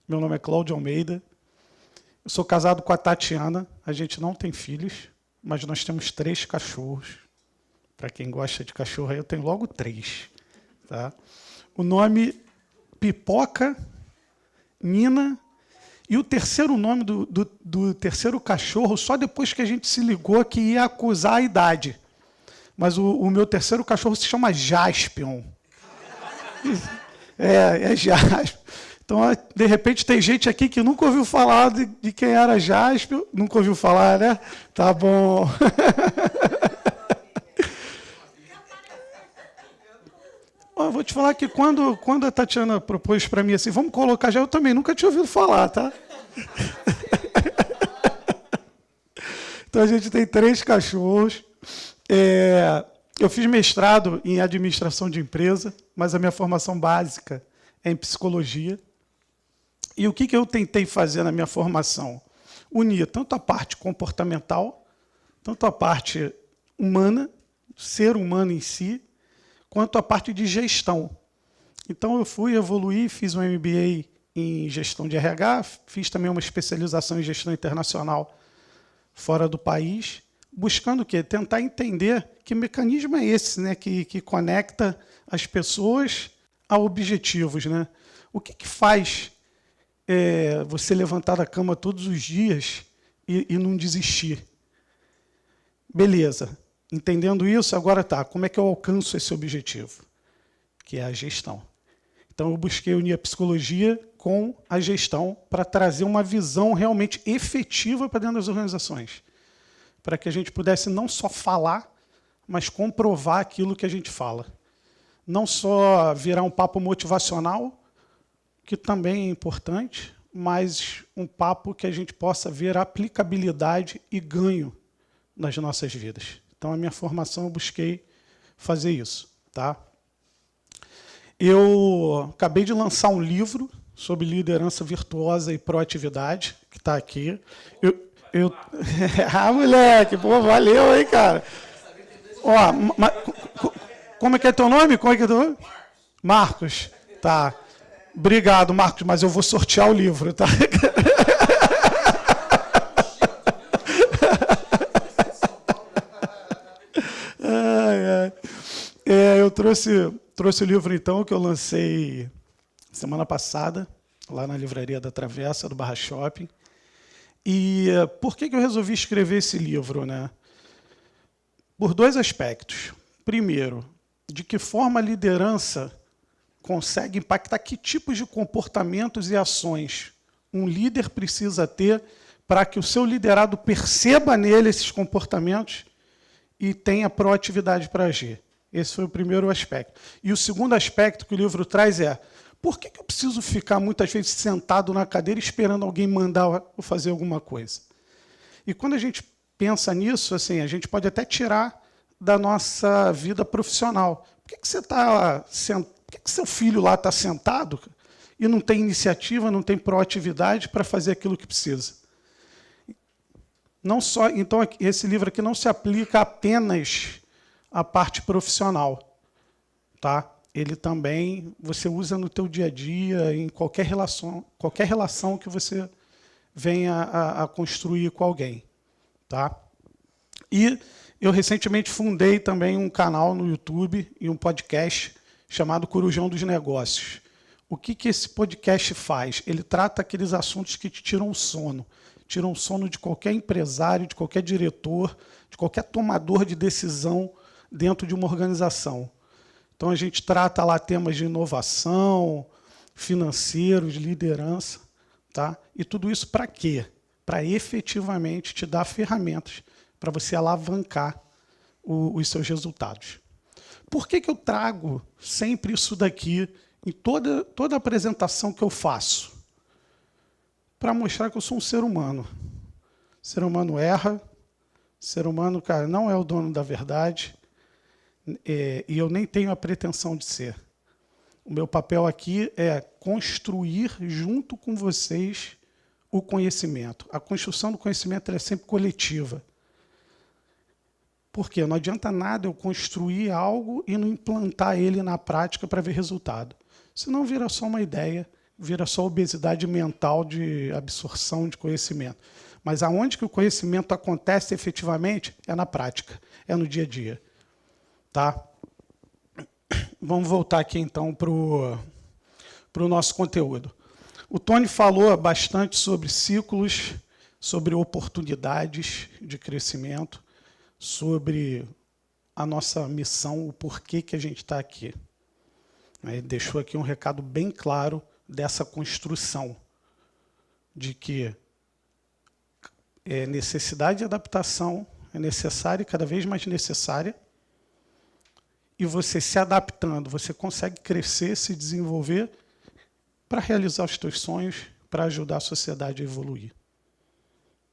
Meu nome é Cláudio Almeida. Eu sou casado com a Tatiana. A gente não tem filhos, mas nós temos 3 cachorros. Para quem gosta de cachorro, eu tenho logo 3. Tá? O nome Pipoca, Nina, e o terceiro nome do terceiro cachorro, só depois que a gente se ligou que ia acusar a idade. Mas o meu terceiro cachorro se chama Jaspion. É Jaspion. Então, de repente, tem gente aqui que nunca ouviu falar de quem era Jaspion. Nunca ouviu falar, né? Tá bom. Eu vou te falar que quando a Tatiana propôs para mim assim, vamos colocar já, eu também nunca tinha ouvido falar, tá? Então, a gente tem 3 cachorros. Eu fiz mestrado em administração de empresa, mas a minha formação básica é em psicologia. E o que eu tentei fazer na minha formação? Unir tanto a parte comportamental, tanto a parte humana, ser humano em si, quanto a parte de gestão. Então, eu fui evoluir, fiz um MBA em gestão de RH, fiz também uma especialização em gestão internacional fora do país, buscando o quê? Tentar entender que mecanismo é esse, né, que conecta as pessoas a objetivos. Né? O que faz você levantar da cama todos os dias e não desistir? Beleza. Entendendo isso, agora como é que eu alcanço esse objetivo? Que é a gestão. Então, eu busquei unir a psicologia com a gestão para trazer uma visão realmente efetiva para dentro das organizações. Para que a gente pudesse não só falar, mas comprovar aquilo que a gente fala. Não só virar um papo motivacional, que também é importante, mas um papo que a gente possa ver aplicabilidade e ganho nas nossas vidas. Então, a minha formação, eu busquei fazer isso. Tá? Eu acabei de lançar um livro sobre liderança virtuosa e proatividade, que está aqui. Moleque, pô, valeu aí, cara. Ó, como é que é teu nome? Como é que é teu nome? Marcos. Tá. Obrigado, Marcos, mas eu vou sortear o livro, tá? Eu trouxe o livro, então, que eu lancei semana passada, lá na Livraria da Travessa, do Barra Shopping. E por que eu resolvi escrever esse livro? Né? Por 2 aspectos. Primeiro, de que forma a liderança consegue impactar, que tipos de comportamentos e ações um líder precisa ter para que o seu liderado perceba nele esses comportamentos e tenha proatividade para agir. Esse foi o primeiro aspecto. E o segundo aspecto que o livro traz é: por que eu preciso ficar muitas vezes sentado na cadeira esperando alguém mandar eu fazer alguma coisa? E quando a gente pensa nisso, assim, a gente pode até tirar da nossa vida profissional. Por que seu filho lá está sentado e não tem iniciativa, não tem proatividade para fazer aquilo que precisa? Não só, então, esse livro aqui não se aplica apenas à parte profissional. Tá? Ele também você usa no teu dia a dia, em qualquer relação que você venha a construir com alguém. Tá? E eu recentemente fundei também um canal no YouTube e um podcast chamado Corujão dos Negócios. O que esse podcast faz? Ele trata aqueles assuntos que te tiram o sono. Tiram o sono de qualquer empresário, de qualquer diretor, de qualquer tomador de decisão dentro de uma organização. Então, a gente trata lá temas de inovação, financeiros, liderança. Tá? E tudo isso para quê? Para efetivamente te dar ferramentas para você alavancar os seus resultados. Por que eu trago sempre isso daqui em toda apresentação que eu faço? Para mostrar que eu sou um ser humano. O ser humano erra, o ser humano, cara, não é o dono da verdade, e eu nem tenho a pretensão de ser. O meu papel aqui é construir junto com vocês o conhecimento. A construção do conhecimento é sempre coletiva. Por quê? Não adianta nada eu construir algo e não implantar ele na prática para ver resultado. Senão vira só uma ideia vira só obesidade mental de absorção de conhecimento. Mas aonde que o conhecimento acontece efetivamente é na prática, é no dia a dia. Tá? Vamos voltar aqui, então, para o nosso conteúdo. O Tony falou bastante sobre ciclos, sobre oportunidades de crescimento, sobre a nossa missão, o porquê que a gente está aqui. Ele deixou aqui um recado bem claro dessa construção, de que necessidade de adaptação é necessária e cada vez mais necessária, e você se adaptando, você consegue crescer, se desenvolver para realizar os teus sonhos, para ajudar a sociedade a evoluir.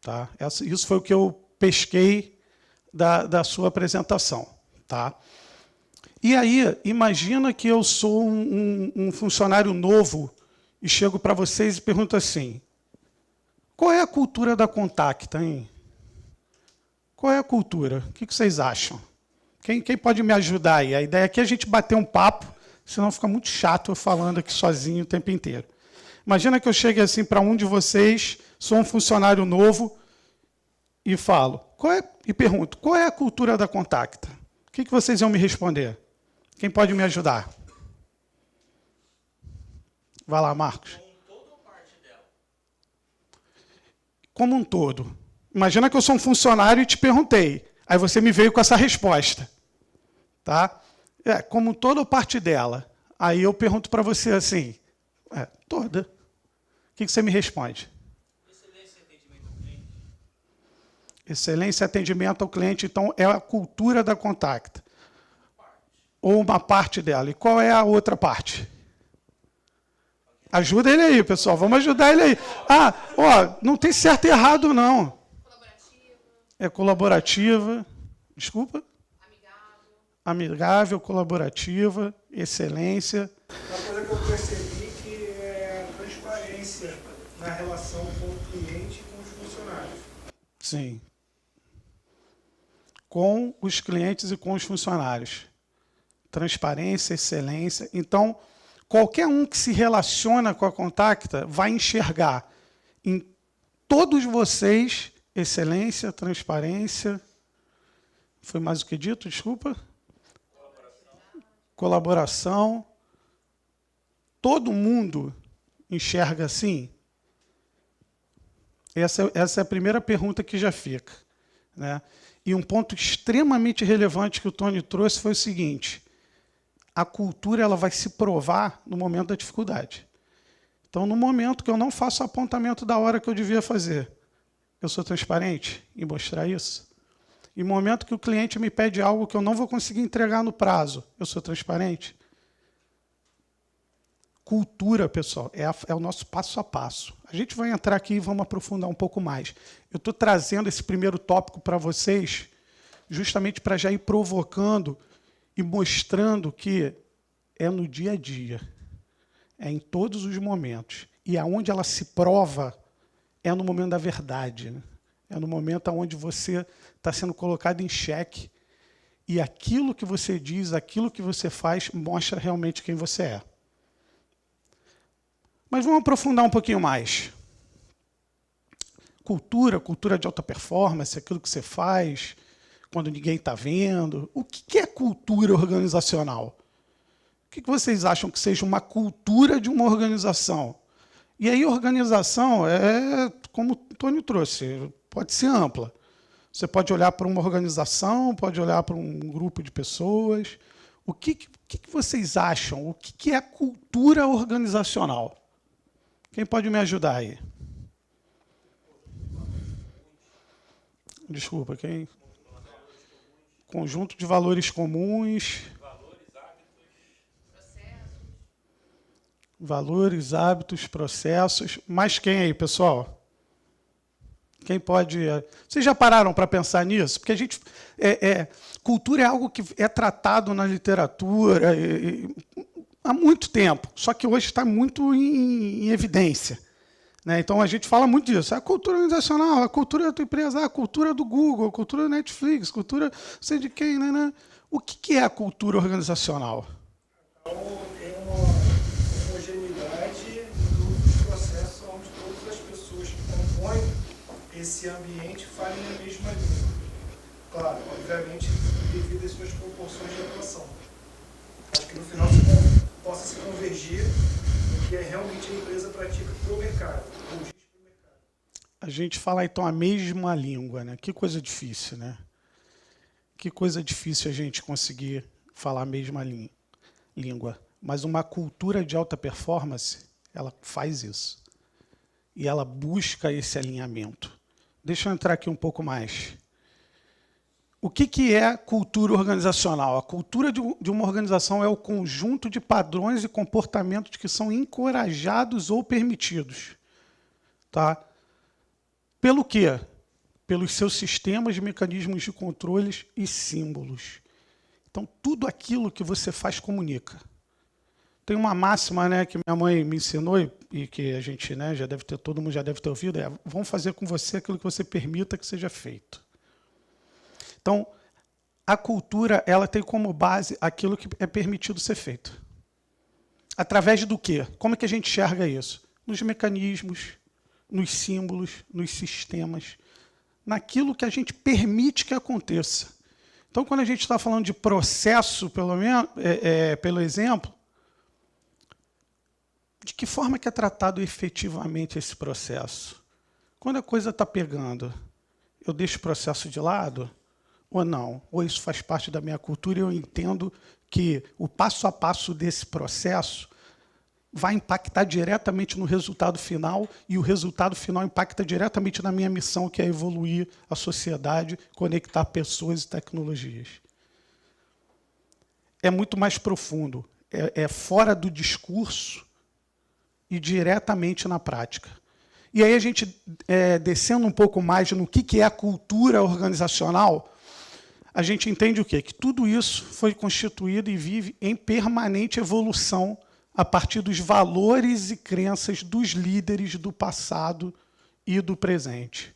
Tá? Isso foi o que eu pesquei da sua apresentação. Tá? E aí, imagina que eu sou um funcionário novo e chego para vocês e pergunto assim, qual é a cultura da Contacta, hein? Qual é a cultura? O que vocês acham? Quem pode me ajudar aí? A ideia aqui é a gente bater um papo, senão fica muito chato eu falando aqui sozinho o tempo inteiro. Imagina que eu chegue assim para um de vocês, sou um funcionário novo, e falo, e pergunto, qual é a cultura da Contacta? O que vocês iam me responder? Quem pode me ajudar? Vai lá, Marcos. Como um todo ou parte dela? Como um todo. Imagina que eu sou um funcionário e te perguntei. Aí você me veio com essa resposta. Tá? Como um todo ou parte dela? Aí eu pergunto para você assim, toda. O que você me responde? Excelência e atendimento ao cliente. Excelência e atendimento ao cliente, então, é a cultura da Contacta. Ou uma parte dela. E qual é a outra parte? Ajuda ele aí, pessoal. Vamos ajudar ele aí. Não tem certo e errado, não. É colaborativa. Desculpa? Amigável, colaborativa, excelência. Uma coisa que eu percebi que é a transparência na relação com o cliente e com os funcionários. Sim. Com os clientes e com os funcionários. Transparência, excelência. Então, qualquer um que se relaciona com a Contacta vai enxergar em todos vocês excelência, transparência. Foi mais o que dito? Desculpa. Colaboração. Todo mundo enxerga assim? Essa é a primeira pergunta que já fica. Né? E um ponto extremamente relevante que o Tony trouxe foi o seguinte, a cultura ela vai se provar no momento da dificuldade. Então, no momento que eu não faço o apontamento da hora que eu devia fazer, eu sou transparente em mostrar isso? E no momento que o cliente me pede algo que eu não vou conseguir entregar no prazo, eu sou transparente? Cultura, pessoal, é o nosso passo a passo. A gente vai entrar aqui e vamos aprofundar um pouco mais. Eu estou trazendo esse primeiro tópico para vocês, justamente para já ir provocando e mostrando que é no dia a dia, é em todos os momentos. E aonde ela se prova é no momento da verdade. Né? É no momento onde você está sendo colocado em xeque e aquilo que você diz, aquilo que você faz, mostra realmente quem você é. Mas vamos aprofundar um pouquinho mais. Cultura de alta performance, aquilo que você faz quando ninguém está vendo. O que é cultura organizacional? O que vocês acham que seja uma cultura de uma organização? E aí, organização é, como o Tony trouxe, pode ser ampla. Você pode olhar para uma organização, pode olhar para um grupo de pessoas. O que vocês acham? O que é cultura organizacional? Quem pode me ajudar aí? Desculpa, quem? Conjunto de valores comuns. Valores, hábitos, processos. Mas quem aí, pessoal? Quem pode... Vocês já pararam para pensar nisso? Porque a gente... cultura é algo que é tratado na literatura há muito tempo, só que hoje está muito em evidência. Né? Então, a gente fala muito disso. A cultura organizacional, a cultura da tua empresa, a cultura do Google, a cultura da Netflix, a cultura não sei de quem. Né? O que é a cultura organizacional? Então, tem uma homogeneidade esse ambiente falem a mesma língua. Claro, obviamente, devido às suas proporções de atuação. Acho que no final possa se convergir no que é realmente a empresa pratica para o mercado, ou diz para o mercado. A gente fala então a mesma língua, né? Que coisa difícil, né? Que coisa difícil a gente conseguir falar a mesma língua. Mas uma cultura de alta performance, ela faz isso. E ela busca esse alinhamento. Deixa eu entrar aqui um pouco mais. O que é cultura organizacional? A cultura de uma organização é o conjunto de padrões e comportamentos que são encorajados ou permitidos. Tá? Pelo quê? Pelos seus sistemas, mecanismos de controles e símbolos. Então, tudo aquilo que você faz comunica. Tem uma máxima, né, que minha mãe me ensinou e que a gente, né, todo mundo já deve ter ouvido, vão fazer com você aquilo que você permita que seja feito. Então, a cultura, ela tem como base aquilo que é permitido ser feito. Através do quê? Como é que a gente enxerga isso? Nos mecanismos, nos símbolos, nos sistemas, naquilo que a gente permite que aconteça. Então, quando a gente está falando de processo, pelo exemplo, de que forma que é tratado efetivamente esse processo? Quando a coisa está pegando, eu deixo o processo de lado ou não? Ou isso faz parte da minha cultura e eu entendo que o passo a passo desse processo vai impactar diretamente no resultado final e o resultado final impacta diretamente na minha missão, que é evoluir a sociedade, conectar pessoas e tecnologias. É muito mais profundo, é fora do discurso e diretamente na prática. E aí a gente, descendo um pouco mais no que é a cultura organizacional, a gente entende o quê? Que tudo isso foi constituído e vive em permanente evolução a partir dos valores e crenças dos líderes do passado e do presente.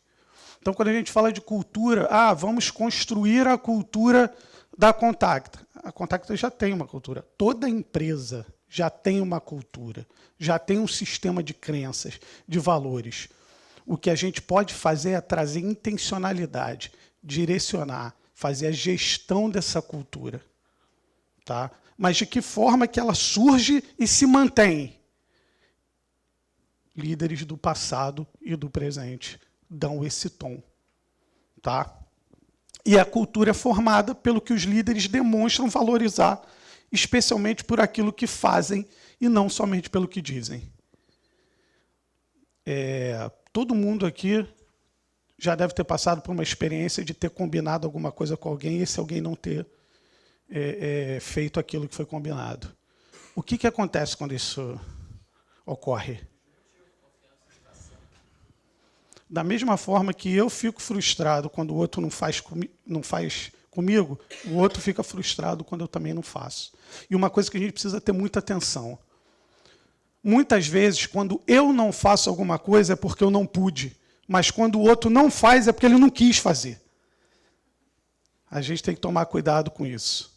Então, quando a gente fala de cultura, vamos construir a cultura da Contacta. A Contacta já tem uma cultura. Toda empresa já tem uma cultura, já tem um sistema de crenças, de valores. O que a gente pode fazer é trazer intencionalidade, direcionar, fazer a gestão dessa cultura. Tá? Mas de que forma que ela surge e se mantém? Líderes do passado e do presente dão esse tom. Tá? E a cultura é formada pelo que os líderes demonstram valorizar, especialmente por aquilo que fazem e não somente pelo que dizem. Todo mundo aqui já deve ter passado por uma experiência de ter combinado alguma coisa com alguém e esse alguém não ter feito aquilo que foi combinado. O que acontece quando isso ocorre? Da mesma forma que eu fico frustrado quando o outro não faz comigo, o outro fica frustrado quando eu também não faço. E uma coisa que a gente precisa ter muita atenção. Muitas vezes, quando eu não faço alguma coisa, é porque eu não pude. Mas quando o outro não faz, é porque ele não quis fazer. A gente tem que tomar cuidado com isso.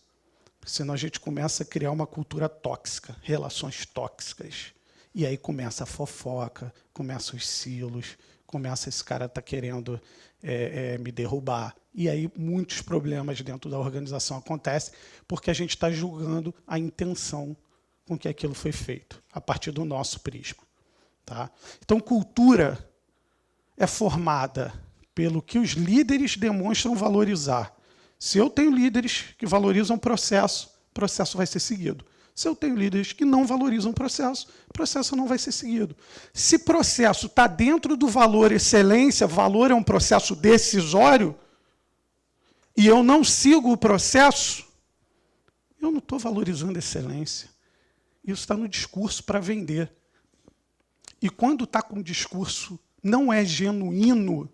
Senão a gente começa a criar uma cultura tóxica, relações tóxicas. E aí começa a fofoca, começa os silos, começa esse cara tá querendo me derrubar. E aí muitos problemas dentro da organização acontecem porque a gente está julgando a intenção com que aquilo foi feito, a partir do nosso prisma. Tá? Então, cultura é formada pelo que os líderes demonstram valorizar. Se eu tenho líderes que valorizam o processo vai ser seguido. Se eu tenho líderes que não valorizam o processo não vai ser seguido. Se processo está dentro do valor excelência, valor é um processo decisório, e eu não sigo o processo, eu não estou valorizando excelência. Isso está no discurso para vender. E quando está com o discurso não é genuíno,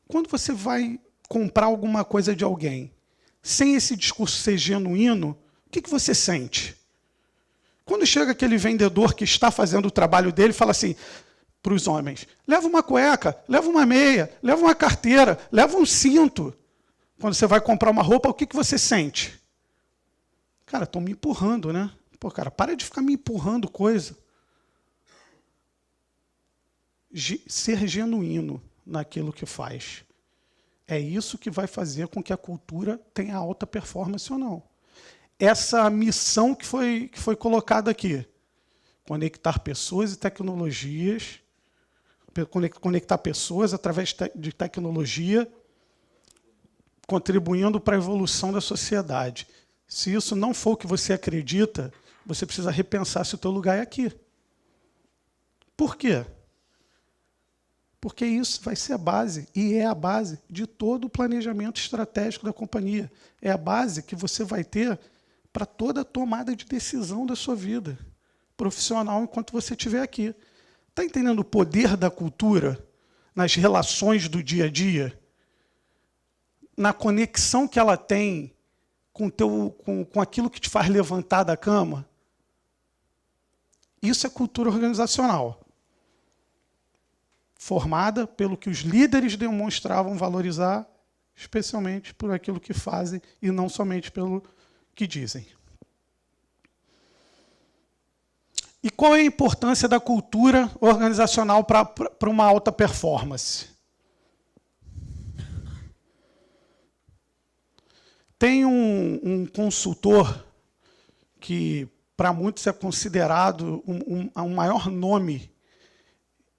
quando você vai comprar alguma coisa de alguém, sem esse discurso ser genuíno, o que você sente? Quando chega aquele vendedor que está fazendo o trabalho dele, fala assim para os homens, leva uma cueca, leva uma meia, leva uma carteira, leva um cinto. Quando você vai comprar uma roupa, o que você sente? Cara, estão me empurrando, né? Pô, cara, para de ficar me empurrando coisa. Ser genuíno. naquilo que faz. É isso que vai fazer com que a cultura tenha alta performance ou não. Essa missão que foi colocada aqui, conectar pessoas e tecnologias, conectar pessoas através de tecnologia, contribuindo para a evolução da sociedade. Se isso não for o que você acredita, você precisa repensar se o teu lugar é aqui. Por quê? Porque isso vai ser a base, e é a base de todo o planejamento estratégico da companhia. É a base que você vai ter para toda a tomada de decisão da sua vida profissional enquanto você estiver aqui. Está entendendo o poder da cultura nas relações do dia a dia? Na conexão que ela tem com aquilo que te faz levantar da cama? Isso é cultura organizacional, formada pelo que os líderes demonstravam valorizar, especialmente por aquilo que fazem e não somente pelo que dizem. E qual é a importância da cultura organizacional para uma alta performance? Tem um consultor que, para muitos, é considerado um maior nome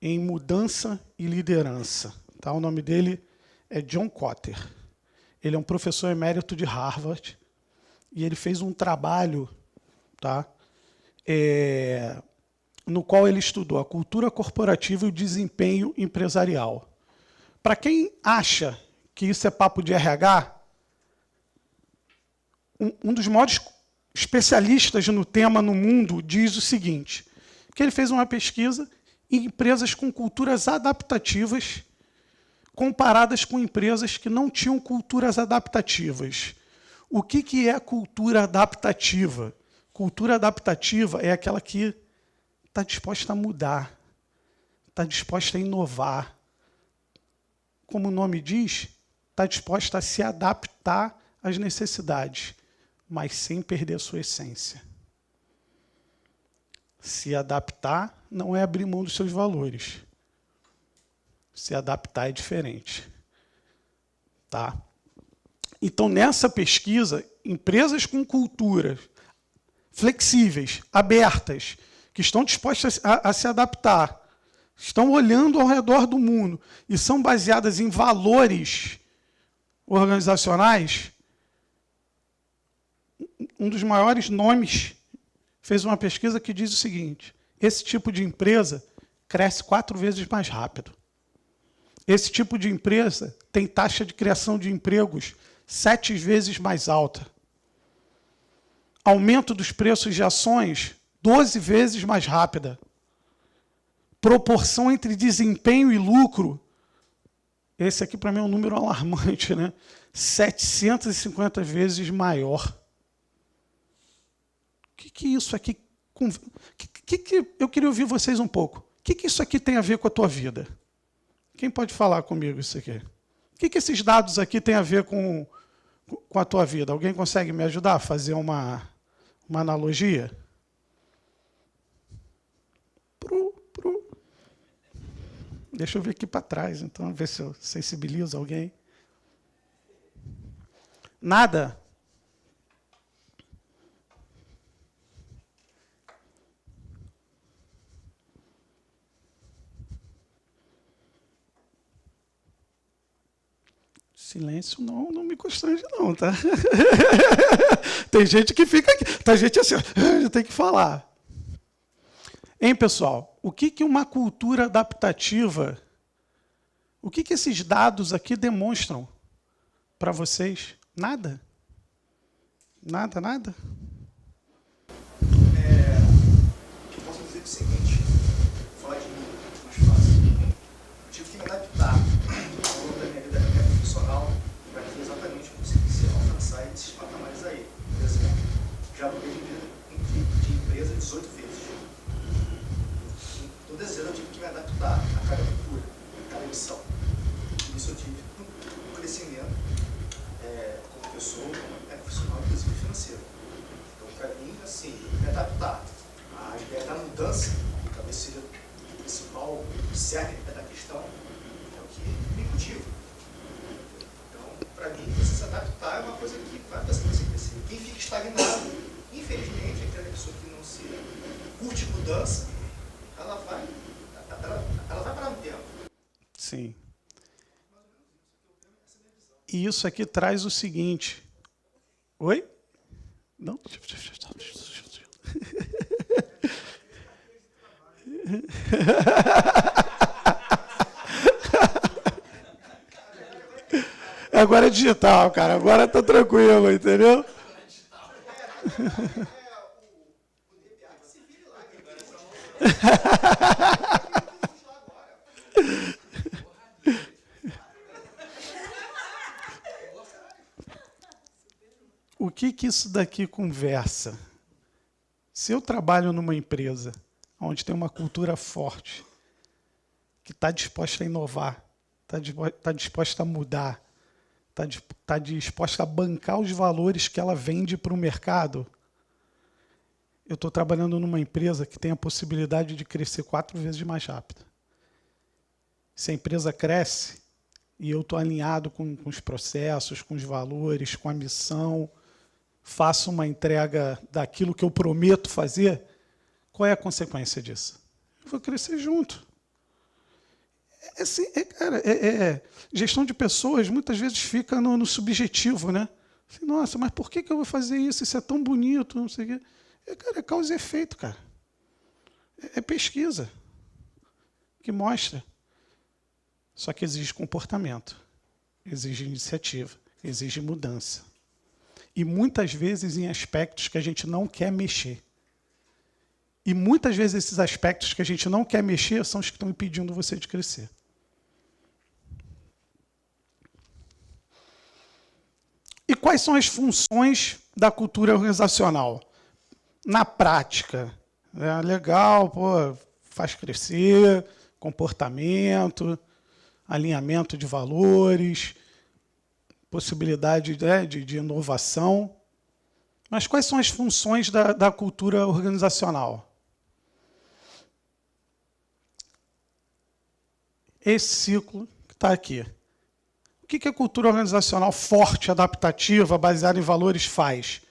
em mudança e liderança. Tá? O nome dele é John Kotter. Ele é um professor emérito de Harvard e ele fez um trabalho, tá? No qual ele estudou a cultura corporativa e o desempenho empresarial. Para quem acha que isso é papo de RH, um dos maiores especialistas no tema no mundo diz o seguinte, que ele fez uma pesquisa em empresas com culturas adaptativas comparadas com empresas que não tinham culturas adaptativas. O que é cultura adaptativa? Cultura adaptativa é aquela que está disposta a mudar, está disposta a inovar. Como o nome diz, está disposta a se adaptar às necessidades, mas sem perder a sua essência. Se adaptar não é abrir mão dos seus valores. Se adaptar é diferente. Tá? Então, nessa pesquisa, empresas com culturas flexíveis, abertas, que estão dispostas a se adaptar, estão olhando ao redor do mundo e são baseadas em valores organizacionais, um dos maiores nomes fez uma pesquisa que diz o seguinte, esse tipo de empresa cresce 4 vezes mais rápido. Esse tipo de empresa tem taxa de criação de empregos 7 vezes mais alta. Aumento dos preços de ações 12 vezes mais rápida. Proporção entre desempenho e lucro, esse aqui para mim é um número alarmante, né? 750 vezes maior. O que isso aqui... eu queria ouvir vocês um pouco. O que isso aqui tem a ver com a tua vida? Quem pode falar comigo isso aqui? O que esses dados aqui têm a ver com a tua vida? Alguém consegue me ajudar a fazer uma analogia? Deixa eu ver aqui para trás, então, ver se eu sensibilizo alguém. Nada? Silêncio não me constrange não, tá? Tem gente que fica aqui, tem gente assim, tem que falar. Hein, pessoal? O que uma cultura adaptativa, o que esses dados aqui demonstram para vocês? Nada? Nada, nada? Eu posso dizer o seguinte, vou falar de mim, mais fácil. Eu tive que me adaptar ao longo da minha vida profissional para que exatamente eu conseguisse alcançar esses patamares aí. Por exemplo, já mudei de empresa 18 vezes. Todas as vezes eu tive que me adaptar a cada cultura, a cada missão. Isso eu tive um crescimento como pessoa, como profissional, inclusive financeiro. Então, para mim, assim, me adaptar à ideia da mudança, talvez seja o principal cerne da questão, é o que mudança, ela vai parar no tempo. Sim. E isso aqui traz o seguinte. Oi? Não? Agora é digital, cara. Agora tá tranquilo, entendeu? O que isso daqui conversa? Se eu trabalho numa empresa onde tem uma cultura forte, que está disposta a inovar, está disposta a mudar, está disposta a bancar os valores que ela vende para o mercado, eu estou trabalhando numa empresa que tem a possibilidade de crescer 4 vezes mais rápido. Se a empresa cresce e eu estou alinhado com os processos, com os valores, com a missão, faço uma entrega daquilo que eu prometo fazer, qual é a consequência disso? Eu vou crescer junto. Gestão de pessoas muitas vezes fica no subjetivo, né? Assim, nossa, mas por que eu vou fazer isso? Isso é tão bonito, não sei o quê. Cara, é causa e efeito, cara. É pesquisa que mostra. Só que exige comportamento, exige iniciativa, exige mudança. E muitas vezes em aspectos que a gente não quer mexer. E muitas vezes esses aspectos que a gente não quer mexer são os que estão impedindo você de crescer. E quais são as funções da cultura organizacional? Na prática, legal, faz crescer, comportamento, alinhamento de valores, possibilidade de inovação. Mas quais são as funções da cultura organizacional? Esse ciclo que está aqui. O que a cultura organizacional forte, adaptativa, baseada em valores faz?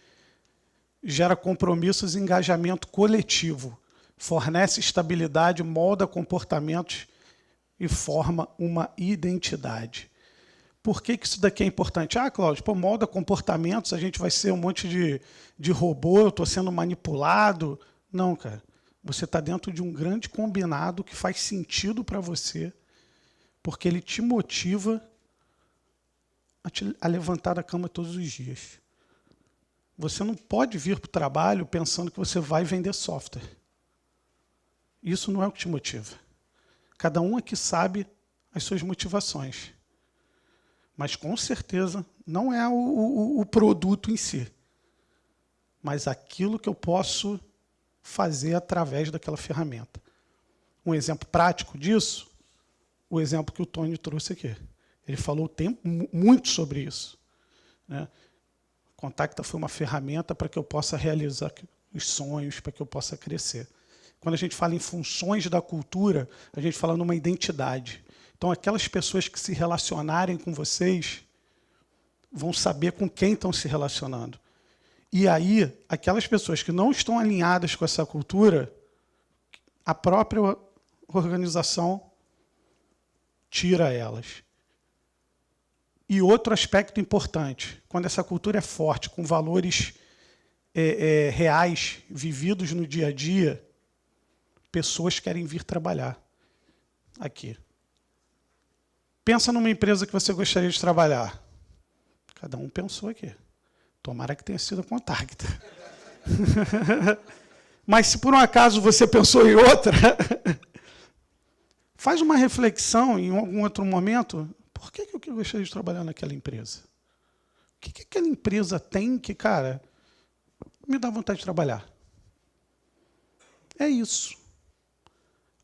Gera compromissos e engajamento coletivo, fornece estabilidade, molda comportamentos e forma uma identidade. Por que isso daqui é importante? Cláudio, molda comportamentos, a gente vai ser um monte de robô, eu estou sendo manipulado. Não, cara. Você está dentro de um grande combinado que faz sentido para você, porque ele te motiva a levantar da cama todos os dias. Você não pode vir para o trabalho pensando que você vai vender software. Isso não é o que te motiva. Cada um aqui sabe as suas motivações. Mas, com certeza, não é o produto em si, mas aquilo que eu posso fazer através daquela ferramenta. Um exemplo prático disso, o exemplo que o Tony trouxe aqui. Ele falou muito sobre isso, né? Contacta foi uma ferramenta para que eu possa realizar os sonhos, para que eu possa crescer. Quando a gente fala em funções da cultura, a gente fala numa identidade. Então, aquelas pessoas que se relacionarem com vocês vão saber com quem estão se relacionando. E aí, aquelas pessoas que não estão alinhadas com essa cultura, a própria organização tira elas. E outro aspecto importante, quando essa cultura é forte, com valores reais, vividos no dia a dia, pessoas querem vir trabalhar aqui. Pensa numa empresa que você gostaria de trabalhar. Cada um pensou aqui. Tomara que tenha sido a Contacta. Mas se por um acaso você pensou em outra, faz uma reflexão em algum outro momento. Por que eu gostaria de trabalhar naquela empresa? O que aquela empresa tem que, cara, me dá vontade de trabalhar? É isso.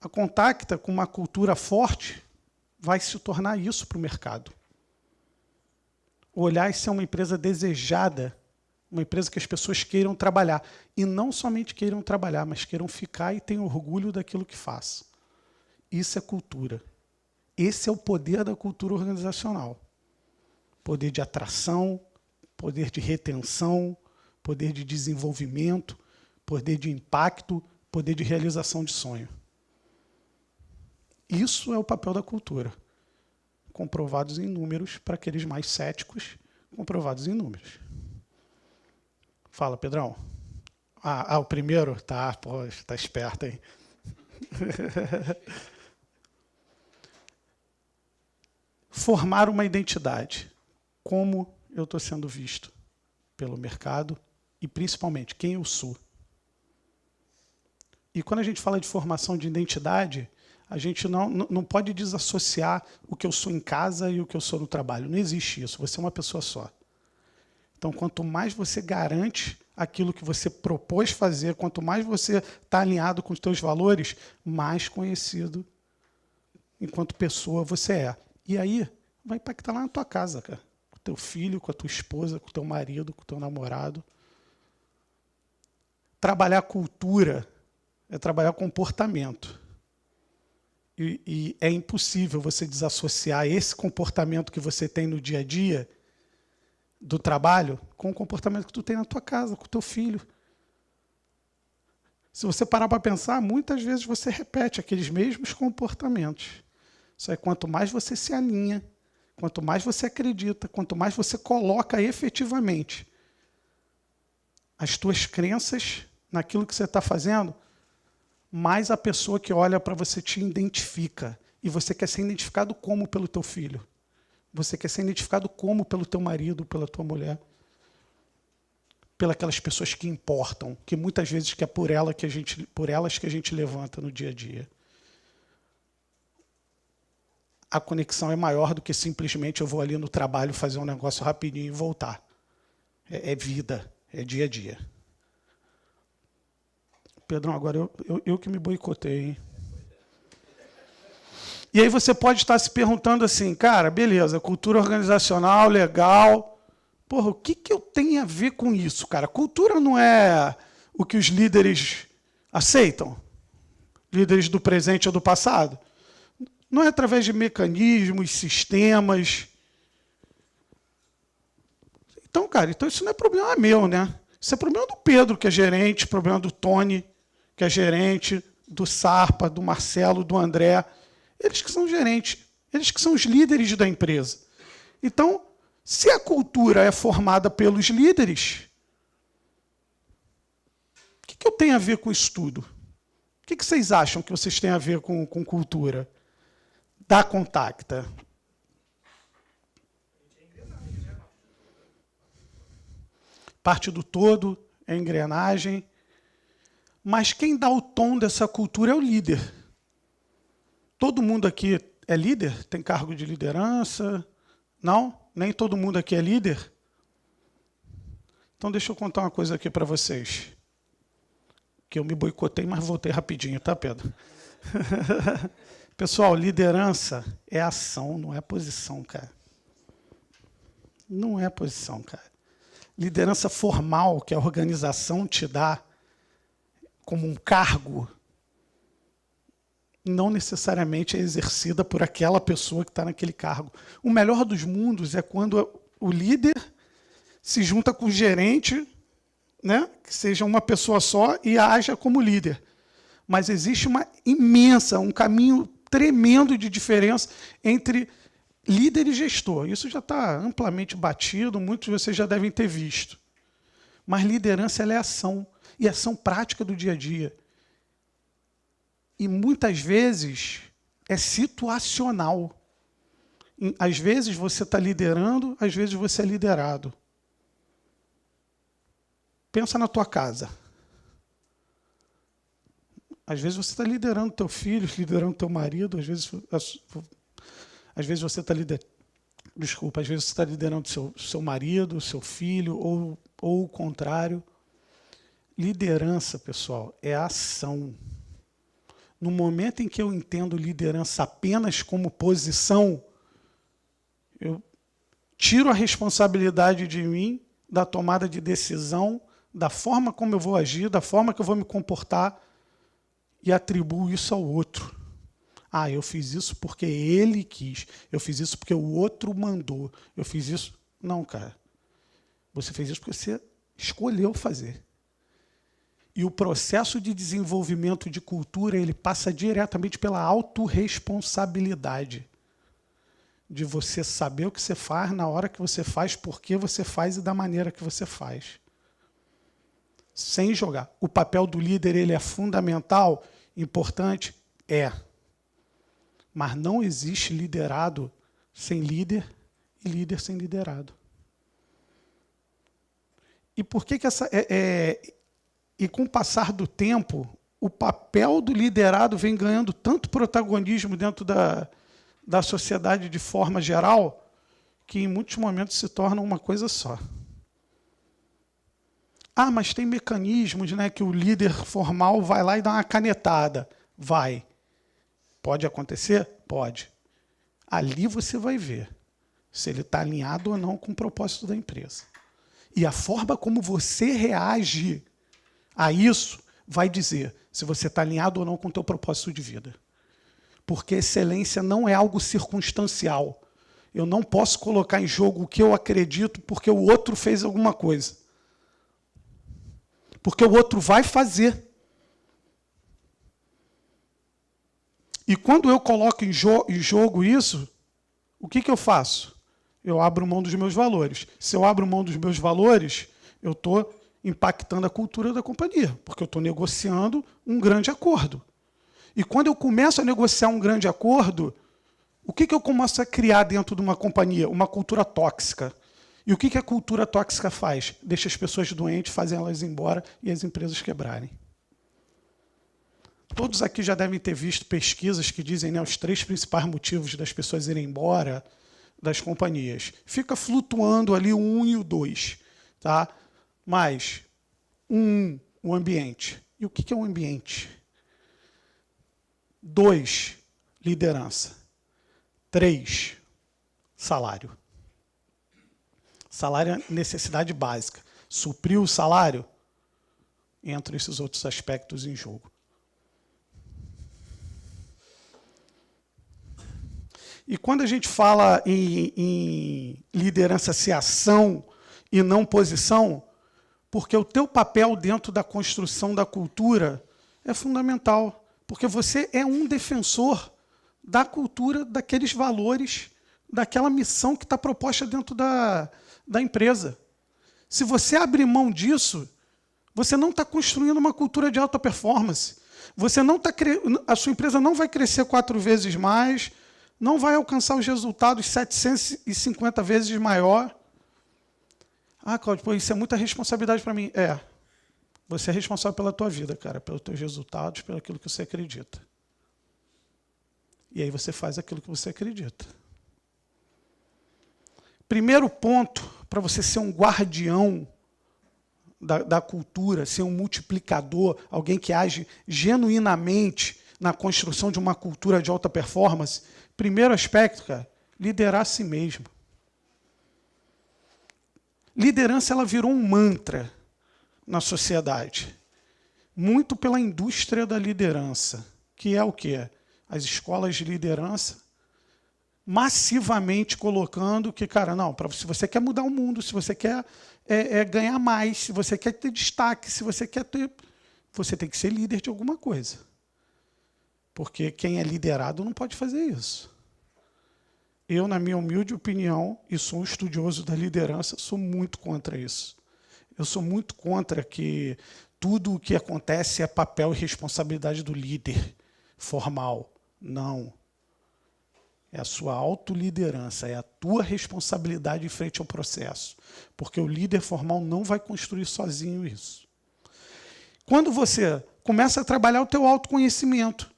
A Contacta, com uma cultura forte, vai se tornar isso para o mercado. Olhar e ser uma empresa desejada, uma empresa que as pessoas queiram trabalhar. E não somente queiram trabalhar, mas queiram ficar e tenham orgulho daquilo que faz. Isso é cultura. Esse é o poder da cultura organizacional. Poder de atração, poder de retenção, poder de desenvolvimento, poder de impacto, poder de realização de sonho. Isso é o papel da cultura. Comprovados em números, para aqueles mais céticos, comprovados em números. Fala, Pedrão. O primeiro? Tá, pô, tá esperto, hein? Formar uma identidade. Como eu estou sendo visto pelo mercado e, principalmente, quem eu sou. E quando a gente fala de formação de identidade, a gente não pode desassociar o que eu sou em casa e o que eu sou no trabalho. Não existe isso. Você é uma pessoa só. Então, quanto mais você garante aquilo que você propôs fazer, quanto mais você está alinhado com os seus valores, mais conhecido enquanto pessoa você é. E aí, vai impactar lá na tua casa, cara. Com o teu filho, com a tua esposa, com o teu marido, com o teu namorado. Trabalhar cultura é trabalhar comportamento. E é impossível você desassociar esse comportamento que você tem no dia a dia do trabalho com o comportamento que tu tem na tua casa, com o teu filho. Se você parar para pensar, muitas vezes você repete aqueles mesmos comportamentos. Só que quanto mais você se alinha, quanto mais você acredita, quanto mais você coloca efetivamente as tuas crenças naquilo que você está fazendo, mais a pessoa que olha para você te identifica. E você quer ser identificado como pelo teu filho? Você quer ser identificado como pelo teu marido, pela tua mulher? Pelas pessoas que importam, que muitas vezes é por elas que a gente levanta no dia a dia. A conexão é maior do que simplesmente eu vou ali no trabalho fazer um negócio rapidinho e voltar. É vida, é dia a dia. Pedrão, agora eu que me boicotei, hein? E aí você pode estar se perguntando assim, cara, beleza, cultura organizacional, legal. Porra, o que eu tenho a ver com isso, cara? Cultura não é o que os líderes aceitam? Líderes do presente ou do passado? Não é através de mecanismos, sistemas. Então, cara, isso não é problema meu, né? Isso é problema do Pedro, que é gerente, problema do Tony, que é gerente, do Sarpa, do Marcelo, do André. Eles que são gerentes, eles que são os líderes da empresa. Então, se a cultura é formada pelos líderes, o que eu tenho a ver com isso tudo? O que vocês acham que vocês têm a ver com cultura? Da Contacta. Parte do todo, é engrenagem. Mas quem dá o tom dessa cultura é o líder. Todo mundo aqui é líder? Tem cargo de liderança? Não? Nem todo mundo aqui é líder? Então, deixa eu contar uma coisa aqui para vocês. Que eu me boicotei, mas voltei rapidinho, tá, Pedro? Pessoal, liderança é ação, não é posição, cara. Não é posição, cara. Liderança formal, que a organização te dá como um cargo, não necessariamente é exercida por aquela pessoa que está naquele cargo. O melhor dos mundos é quando o líder se junta com o gerente, né, que seja uma pessoa só, e haja como líder. Mas existe um caminho tremendo de diferença entre líder e gestor. Isso já está amplamente batido, muitos de vocês já devem ter visto. Mas liderança ela é ação, e ação prática do dia a dia. E muitas vezes é situacional. Às vezes você está liderando, às vezes você é liderado. Pensa na tua casa. Às vezes você está liderando teu filho, liderando teu marido, às vezes você está liderando seu marido, seu filho, ou o contrário. Liderança, pessoal, é ação. No momento em que eu entendo liderança apenas como posição, eu tiro a responsabilidade de mim, da tomada de decisão, da forma como eu vou agir, da forma que eu vou me comportar, e atribuo isso ao outro. Ah, eu fiz isso porque ele quis. Eu fiz isso porque o outro mandou. Eu fiz isso... Não, cara. Você fez isso porque você escolheu fazer. E o processo de desenvolvimento de cultura, ele passa diretamente pela autorresponsabilidade. De você saber o que você faz, na hora que você faz, por que você faz e da maneira que você faz. Sem jogar. O papel do líder, ele é fundamental, importante? É. Mas não existe liderado sem líder e líder sem liderado. E por que essa... E com o passar do tempo, o papel do liderado vem ganhando tanto protagonismo dentro da sociedade de forma geral, que em muitos momentos se torna uma coisa só. Ah, mas tem mecanismos, né, que o líder formal vai lá e dá uma canetada. Vai. Pode acontecer? Pode. Ali você vai ver se ele está alinhado ou não com o propósito da empresa. E a forma como você reage a isso vai dizer se você está alinhado ou não com o teu propósito de vida. Porque excelência não é algo circunstancial. Eu não posso colocar em jogo o que eu acredito porque o outro fez alguma coisa. Porque o outro vai fazer. E quando eu coloco em jogo isso, o que eu faço? Eu abro mão dos meus valores. Se eu abro mão dos meus valores, eu estou impactando a cultura da companhia, porque eu estou negociando um grande acordo. E quando eu começo a negociar um grande acordo, o que eu começo a criar dentro de uma companhia? Uma cultura tóxica. E o que a cultura tóxica faz? Deixa as pessoas doentes, fazem elas ir embora e as empresas quebrarem. Todos aqui já devem ter visto pesquisas que dizem, né, os 3 principais motivos das pessoas irem embora das companhias. Fica flutuando ali o 1 e o 2. Tá? Mas, o ambiente. E o que é o ambiente? 2, liderança. 3, salário. Salário é necessidade básica. Suprir o salário, entram esses outros aspectos em jogo. E quando a gente fala em liderança ser ação e não posição, porque o teu papel dentro da construção da cultura é fundamental, porque você é um defensor da cultura, daqueles valores, daquela missão que está proposta dentro da empresa. Se você abrir mão disso, você não está construindo uma cultura de alta performance. Você não tá a sua empresa não vai crescer 4 vezes mais, não vai alcançar os resultados 750 vezes maior. Ah, Cláudio, pô, isso é muita responsabilidade para mim. É. Você é responsável pela tua vida, cara, pelos teus resultados, pelo aquilo que você acredita. E aí você faz aquilo que você acredita. Primeiro ponto, para você ser um guardião da cultura, ser um multiplicador, alguém que age genuinamente na construção de uma cultura de alta performance, primeiro aspecto, cara, liderar a si mesmo. Liderança, ela virou um mantra na sociedade. Muito pela indústria da liderança, que é o quê? As escolas de liderança massivamente colocando que, cara, não, se você quer mudar o mundo, se você quer ganhar mais, se você quer ter destaque, se você quer ter... Você tem que ser líder de alguma coisa. Porque quem é liderado não pode fazer isso. Eu, na minha humilde opinião, e sou um estudioso da liderança, sou muito contra isso. Eu sou muito contra que tudo o que acontece é papel e responsabilidade do líder formal. Não. É a sua autoliderança, é a tua responsabilidade em frente ao processo. Porque o líder formal não vai construir sozinho isso. Quando você começa a trabalhar o teu autoconhecimento,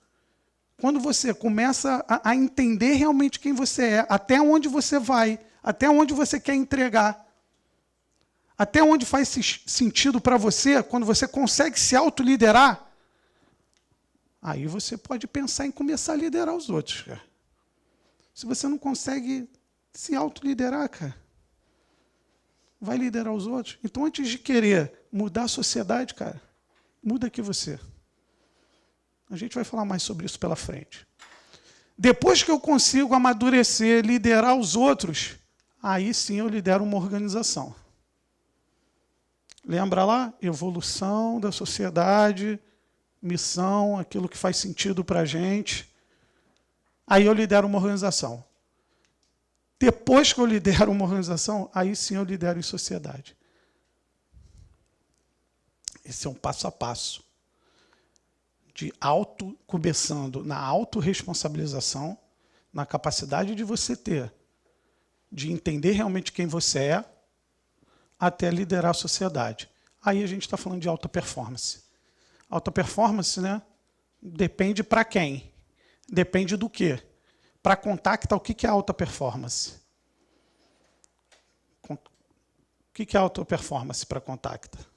quando você começa a entender realmente quem você é, até onde você vai, até onde você quer entregar, até onde faz sentido para você, quando você consegue se autoliderar, aí você pode pensar em começar a liderar os outros, cara. Se você não consegue se autoliderar, cara, vai liderar os outros. Então, antes de querer mudar a sociedade, cara, muda aqui você. A gente vai falar mais sobre isso pela frente. Depois que eu consigo amadurecer, liderar os outros, aí sim eu lidero uma organização. Lembra lá? Evolução da sociedade, missão, aquilo que faz sentido para a gente. Aí eu lidero uma organização. Depois que eu lidero uma organização, aí sim eu lidero em sociedade. Esse é um passo a passo. Começando na autorresponsabilização, na capacidade de você ter, de entender realmente quem você é, até liderar a sociedade. Aí a gente está falando de alta performance. Alta performance, né? Depende para quem? Depende do quê? Para Contacta, o que é alta performance? O que é alta performance para Contacta?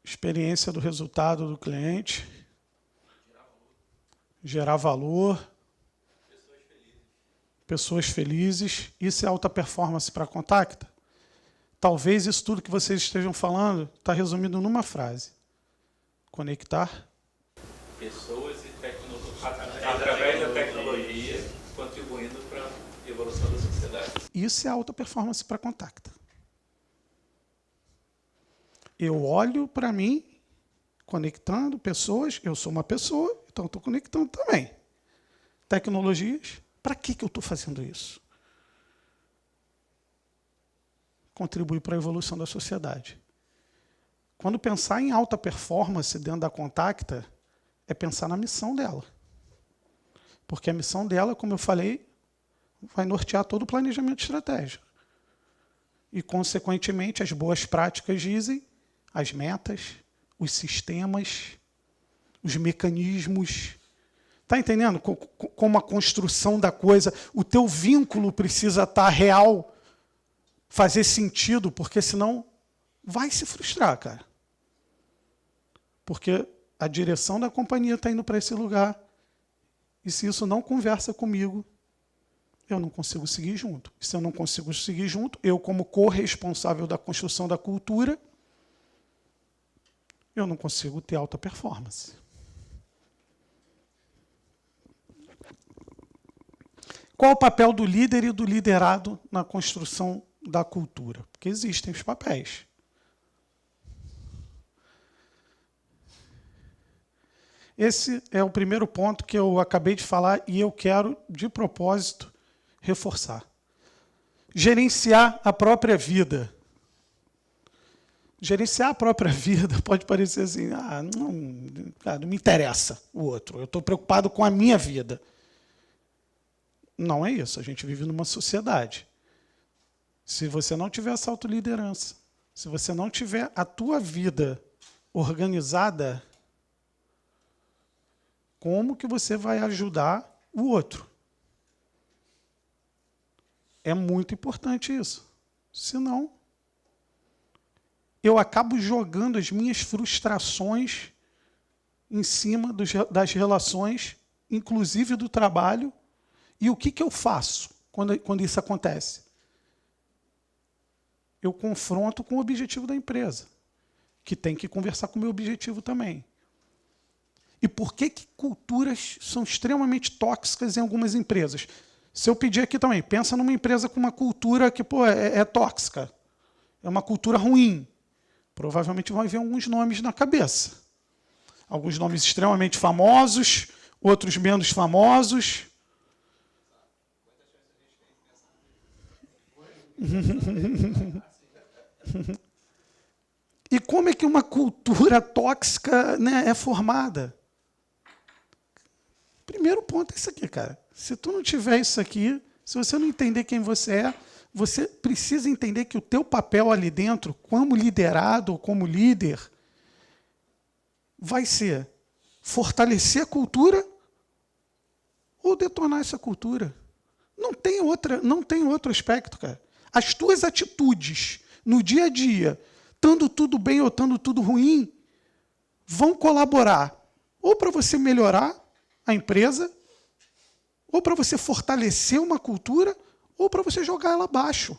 Experiência do resultado do cliente. Gerar valor. Pessoas felizes. Isso é alta performance para Contacta? Talvez isso tudo que vocês estejam falando está resumido numa frase. Conectar. Pessoas e tecnologia. Através da tecnologia, contribuindo para a evolução da sociedade. Isso é alta performance para Contacta. Eu olho para mim, conectando pessoas, eu sou uma pessoa, então estou conectando também. Tecnologias, para que eu estou fazendo isso? Contribui para a evolução da sociedade. Quando pensar em alta performance dentro da Contacta, é pensar na missão dela. Porque a missão dela, como eu falei, vai nortear todo o planejamento estratégico. E, consequentemente, as boas práticas dizem as metas, os sistemas, os mecanismos. Está entendendo como a construção da coisa, o teu vínculo precisa estar real, fazer sentido, porque senão vai se frustrar, cara. Porque a direção da companhia está indo para esse lugar. E se isso não conversa comigo, eu não consigo seguir junto. E se eu não consigo seguir junto, eu, como corresponsável da construção da cultura, eu não consigo ter alta performance. Qual o papel do líder e do liderado na construção da cultura? Porque existem os papéis. Esse é o primeiro ponto que eu acabei de falar e eu quero, de propósito, reforçar. Gerenciar a própria vida. Gerenciar a própria vida pode parecer assim, não me interessa o outro, eu estou preocupado com a minha vida. Não é isso, a gente vive numa sociedade. Se você não tiver essa autoliderança, se você não tiver a tua vida organizada, como que você vai ajudar o outro? É muito importante isso. Senão, eu acabo jogando as minhas frustrações em cima das relações, inclusive do trabalho. E o que eu faço quando isso acontece? Eu confronto com o objetivo da empresa, que tem que conversar com o meu objetivo também. E por que culturas são extremamente tóxicas em algumas empresas? Se eu pedir aqui também, pensa numa empresa com uma cultura que é tóxica, é uma cultura ruim. Provavelmente vai vir alguns nomes na cabeça. Alguns nomes extremamente famosos, outros menos famosos. E como é que uma cultura tóxica, né, é formada? Primeiro ponto é isso aqui, cara. Se tu não tiver isso aqui, se você não entender quem você é, você precisa entender que o teu papel ali dentro, como liderado ou como líder, vai ser fortalecer a cultura ou detonar essa cultura. Não tem outro aspecto, cara. As tuas atitudes no dia a dia, estando tudo bem ou estando tudo ruim, vão colaborar ou para você melhorar a empresa, ou para você fortalecer uma cultura, ou para você jogar ela abaixo.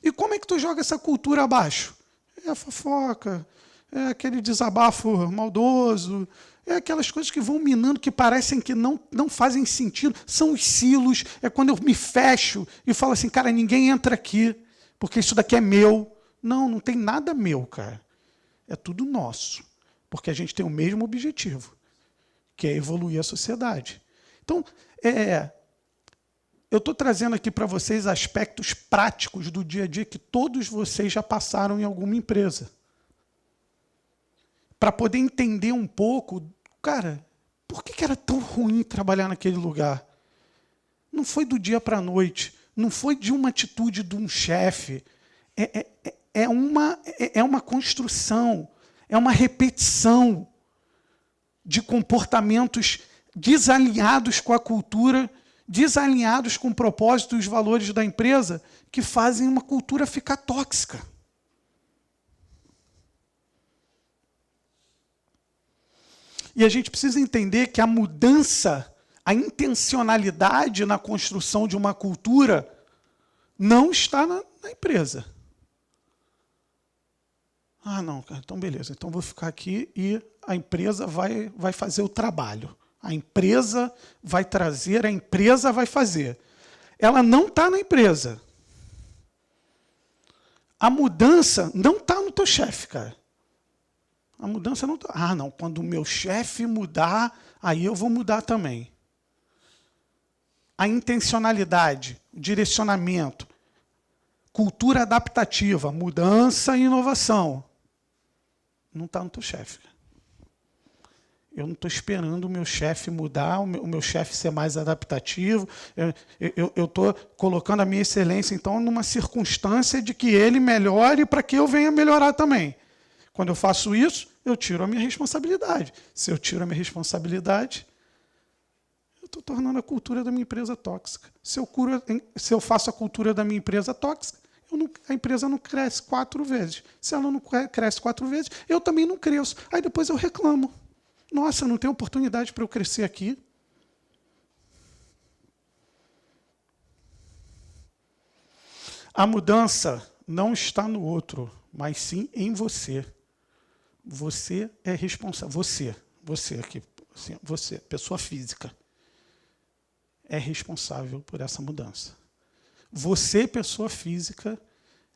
E como é que tu joga essa cultura abaixo? É a fofoca, é aquele desabafo maldoso, é aquelas coisas que vão minando, que parecem que não fazem sentido. São os silos, é quando eu me fecho e falo assim, cara, ninguém entra aqui, porque isso daqui é meu. Não, não tem nada meu, cara. É tudo nosso, porque a gente tem o mesmo objetivo, que é evoluir a sociedade. Então, eu estou trazendo aqui para vocês aspectos práticos do dia a dia que todos vocês já passaram em alguma empresa. Para poder entender um pouco, cara, por que era tão ruim trabalhar naquele lugar? Não foi do dia para a noite, não foi de uma atitude de um chefe. É uma construção, é uma repetição de comportamentos desalinhados com a cultura, desalinhados com o propósito e os valores da empresa, que fazem uma cultura ficar tóxica. E a gente precisa entender que a mudança, a intencionalidade na construção de uma cultura não está na empresa. Ah, não, cara, então beleza, então vou ficar aqui e a empresa vai fazer o trabalho. A empresa vai trazer, a empresa vai fazer. Ela não está na empresa. A mudança não está no teu chefe, cara. A mudança não está. Ah, não, quando o meu chefe mudar, aí eu vou mudar também. A intencionalidade, o direcionamento, cultura adaptativa, mudança e inovação, não está no teu chefe. Eu não estou esperando o meu chefe mudar, o meu chefe ser mais adaptativo. Eu estou colocando a minha excelência, então, numa circunstância de que ele melhore para que eu venha melhorar também. Quando eu faço isso, eu tiro a minha responsabilidade. Se eu tiro a minha responsabilidade, eu estou tornando a cultura da minha empresa tóxica. Se eu faço a cultura da minha empresa tóxica, a empresa não cresce 4 vezes. Se ela não cresce 4 vezes, eu também não cresço. Aí depois eu reclamo. Nossa, não tem oportunidade para eu crescer aqui. A mudança não está no outro, mas sim em você. Você é responsável. Você aqui, assim, você, pessoa física, é responsável por essa mudança. Você, pessoa física,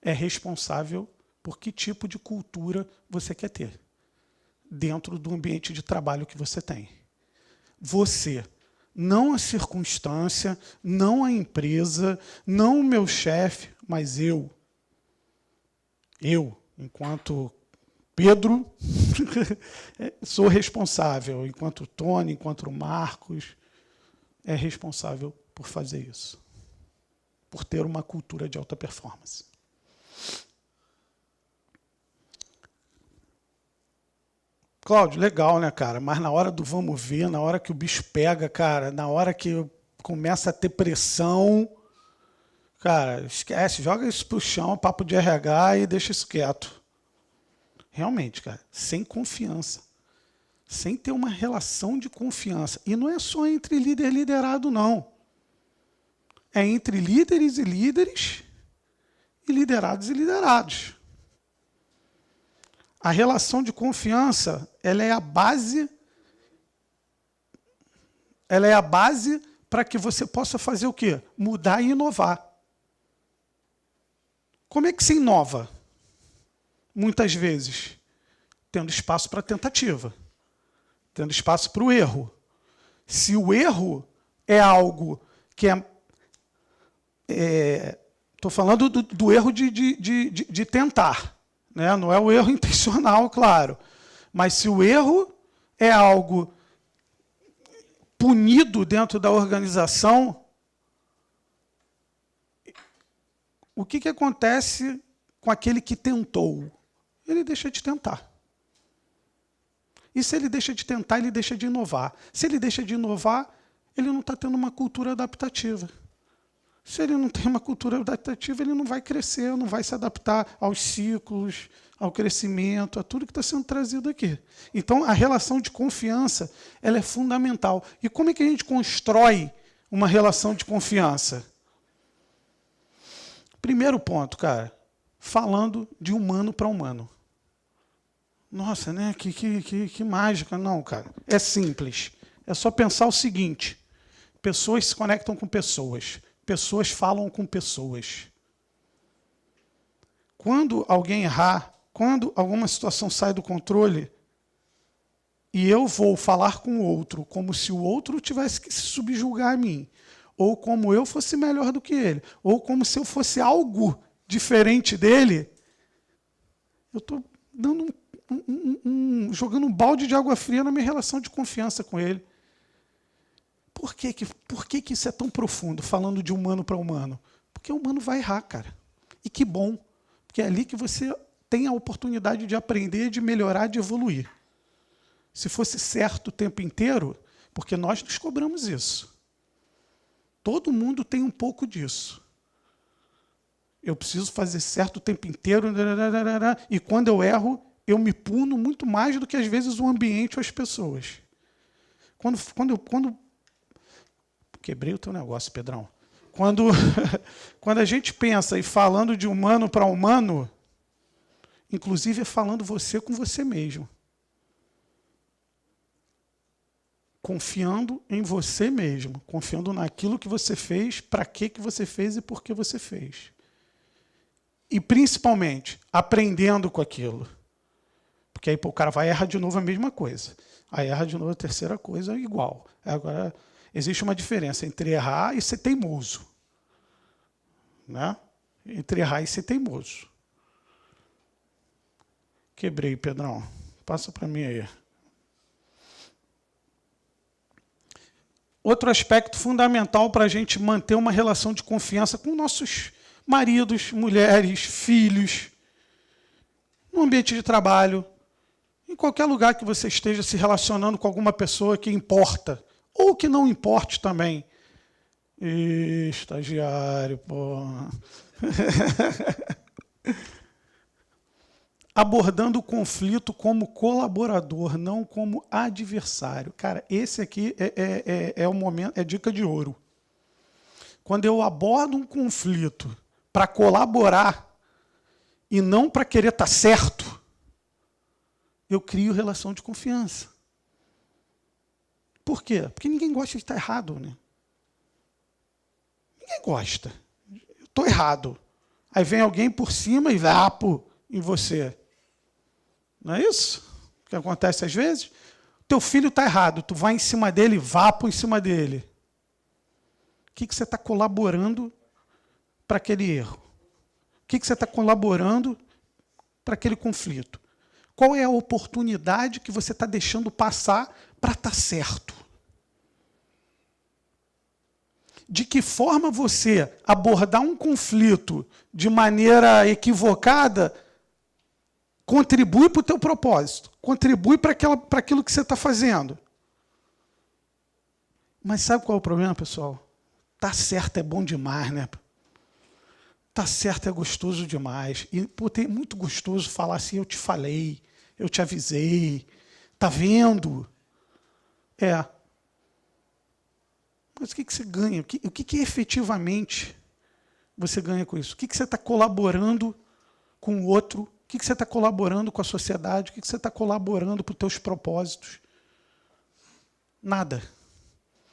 é responsável por que tipo de cultura você quer ter dentro do ambiente de trabalho que você tem. Você, não a circunstância, não a empresa, não o meu chefe, mas eu, enquanto Pedro, sou responsável, enquanto Tony, enquanto Marcos, é responsável por fazer isso, por ter uma cultura de alta performance. Cláudio, legal, né, cara? Mas na hora do vamos ver, na hora que o bicho pega, cara, na hora que começa a ter pressão, cara, esquece, joga isso pro chão, papo de RH e deixa isso quieto. Realmente, cara, sem confiança, sem ter uma relação de confiança. E não é só entre líder e liderado, não. É entre líderes e líderes e liderados. A relação de confiança, ela é a base para que você possa fazer o quê? Mudar e inovar. Como é que se inova? Muitas vezes, tendo espaço para tentativa, tendo espaço para o erro. Se o erro é algo que estou falando do erro de tentar, né? Não é o erro intencional, claro. Mas se o erro é algo punido dentro da organização, o que acontece com aquele que tentou? Ele deixa de tentar. E se ele deixa de tentar, ele deixa de inovar. Se ele deixa de inovar, ele não está tendo uma cultura adaptativa. Se ele não tem uma cultura adaptativa, ele não vai crescer, não vai se adaptar aos ciclos, ao crescimento, a tudo que está sendo trazido aqui. Então, a relação de confiança, ela é fundamental. E como é que a gente constrói uma relação de confiança? Primeiro ponto, cara, falando de humano para humano. Nossa, né? Que mágica. Não, cara. É simples. É só pensar o seguinte. Pessoas se conectam com pessoas. Pessoas falam com pessoas. Quando alguém errar, quando alguma situação sai do controle, e eu vou falar com o outro como se o outro tivesse que se subjugar a mim, ou como eu fosse melhor do que ele, ou como se eu fosse algo diferente dele, eu estou dando jogando um balde de água fria na minha relação de confiança com ele. Por que isso é tão profundo, falando de humano para humano? Porque o humano vai errar, cara. E que bom, porque é ali que você tem a oportunidade de aprender, de melhorar, de evoluir. Se fosse certo o tempo inteiro, porque nós nos cobramos isso. Todo mundo tem um pouco disso. Eu preciso fazer certo o tempo inteiro, e quando eu erro, eu me puno muito mais do que, às vezes, o ambiente ou as pessoas. Quando quebrei o teu negócio, Pedrão. Quando a gente pensa em falando de humano para humano, inclusive é falando você com você mesmo. Confiando em você mesmo, confiando naquilo que você fez, para que você fez e por que você fez. E, principalmente, aprendendo com aquilo. Porque aí o cara vai errar de novo a mesma coisa. Aí erra de novo a terceira coisa igual. Agora, existe uma diferença entre errar e ser teimoso. Né? Entre errar e ser teimoso. Quebrei, Pedrão. Passa para mim aí. Outro aspecto fundamental para a gente manter uma relação de confiança com nossos maridos, mulheres, filhos, no ambiente de trabalho, em qualquer lugar que você esteja se relacionando com alguma pessoa que importa, ou que não importe também. Estagiário, pô. Abordando o conflito como colaborador, não como adversário. Cara, esse aqui é o momento, é dica de ouro. Quando eu abordo um conflito para colaborar e não para querer estar certo, eu crio relação de confiança. Por quê? Porque ninguém gosta de estar errado, né? Ninguém gosta. Eu estou errado. Aí vem alguém por cima e vapo em você. Não é isso que acontece às vezes? Teu filho está errado, tu vai em cima dele, vapo em cima dele. O que você está colaborando para aquele erro? O que você está colaborando para aquele conflito? Qual é a oportunidade que você está deixando passar para estar certo? De que forma você abordar um conflito de maneira equivocada contribui para o teu propósito, contribui para aquilo que você está fazendo. Mas sabe qual é o problema, pessoal? Tá certo é bom demais, né? Tá certo é gostoso demais. E pô, é muito gostoso falar assim, eu te falei, eu te avisei, tá vendo? Mas o que você ganha? O que efetivamente você ganha com isso? O que você está colaborando com o outro? O que você está colaborando com a sociedade? O que você está colaborando para os teus propósitos? Nada.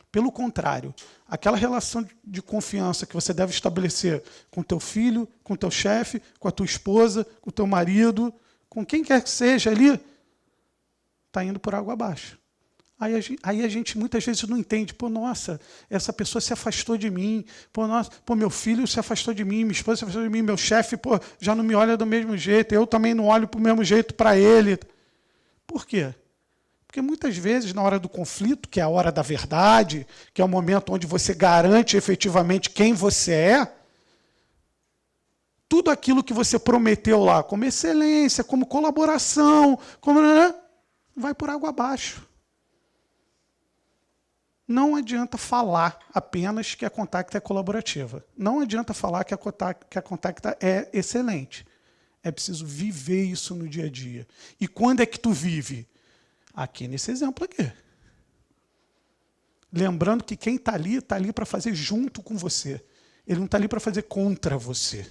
Pelo contrário, aquela relação de confiança que você deve estabelecer com teu filho, com teu chefe, com a tua esposa, com o teu marido, com quem quer que seja ali, está indo por água abaixo. Aí a gente muitas vezes não entende. Pô, nossa, essa pessoa se afastou de mim. Pô, nossa, meu filho se afastou de mim, minha esposa se afastou de mim, meu chefe já não me olha do mesmo jeito, eu também não olho do mesmo jeito para ele. Por quê? Porque muitas vezes, na hora do conflito, que é a hora da verdade, que é o momento onde você garante efetivamente quem você é, tudo aquilo que você prometeu lá, como excelência, como colaboração, vai por água abaixo. Não adianta falar apenas que a Contacta é colaborativa. Não adianta falar que a Contacta é excelente. É preciso viver isso no dia a dia. E quando é que tu vive? Aqui nesse exemplo aqui. Lembrando que quem está ali para fazer junto com você. Ele não está ali para fazer contra você.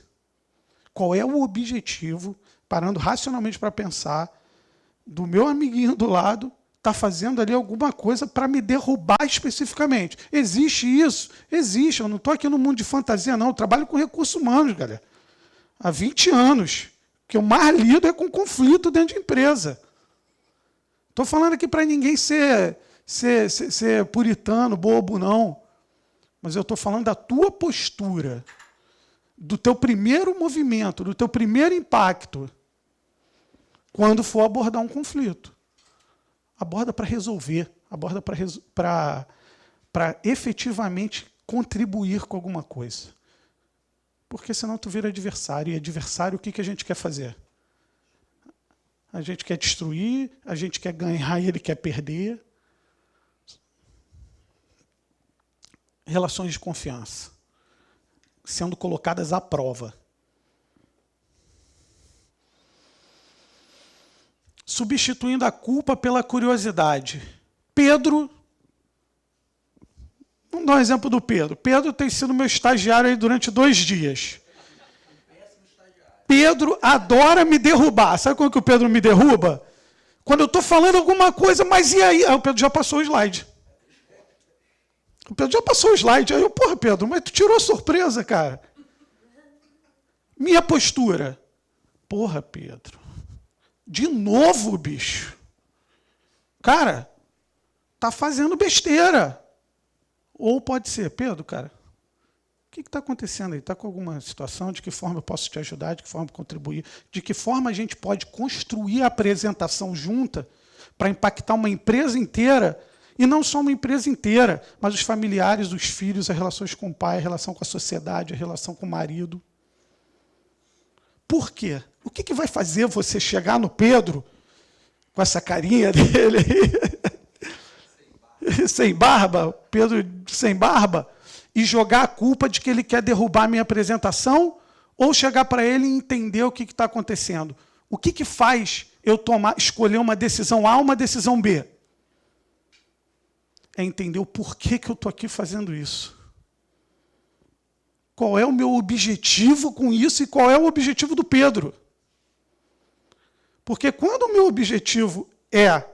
Qual é o objetivo, parando racionalmente para pensar, do meu amiguinho do lado está fazendo ali alguma coisa para me derrubar especificamente. Existe isso? Existe. Eu não estou aqui no mundo de fantasia, não. Eu trabalho com recursos humanos, galera. Há 20 anos. O que eu mais lido é com conflito dentro de empresa. Estou falando aqui para ninguém ser puritano, bobo, não. Mas eu estou falando da tua postura, do teu primeiro movimento, do teu primeiro impacto, quando for abordar um conflito. Aborda para resolver, aborda para efetivamente contribuir com alguma coisa. Porque senão tu vira adversário. E adversário, o que a gente quer fazer? A gente quer destruir, a gente quer ganhar e ele quer perder. Relações de confiança sendo colocadas à prova. Substituindo a culpa pela curiosidade. Pedro, vamos dar um exemplo do Pedro. Pedro tem sido meu estagiário aí durante 2 dias. Pedro adora me derrubar. Sabe como que o Pedro me derruba? Quando eu estou falando alguma coisa, mas e aí? Aí o Pedro já passou o slide. O Pedro já passou o slide. Aí eu, porra, Pedro, mas tu tirou a surpresa, cara. Minha postura. Porra, Pedro. De novo, bicho. Cara, tá fazendo besteira. Ou pode ser, Pedro, cara, o que está acontecendo aí? Está com alguma situação? De que forma eu posso te ajudar? De que forma contribuir? De que forma a gente pode construir a apresentação junta para impactar uma empresa inteira? E não só uma empresa inteira, mas os familiares, os filhos, as relações com o pai, a relação com a sociedade, a relação com o marido. Por quê? O que vai fazer você chegar no Pedro, com essa carinha dele aí, sem barba, Pedro sem barba, e jogar a culpa de que ele quer derrubar a minha apresentação, ou chegar para ele e entender o que está acontecendo? O que faz eu escolher uma decisão A ou uma decisão B? É entender o porquê que eu estou aqui fazendo isso. Qual é o meu objetivo com isso e qual é o objetivo do Pedro? Porque quando o meu objetivo é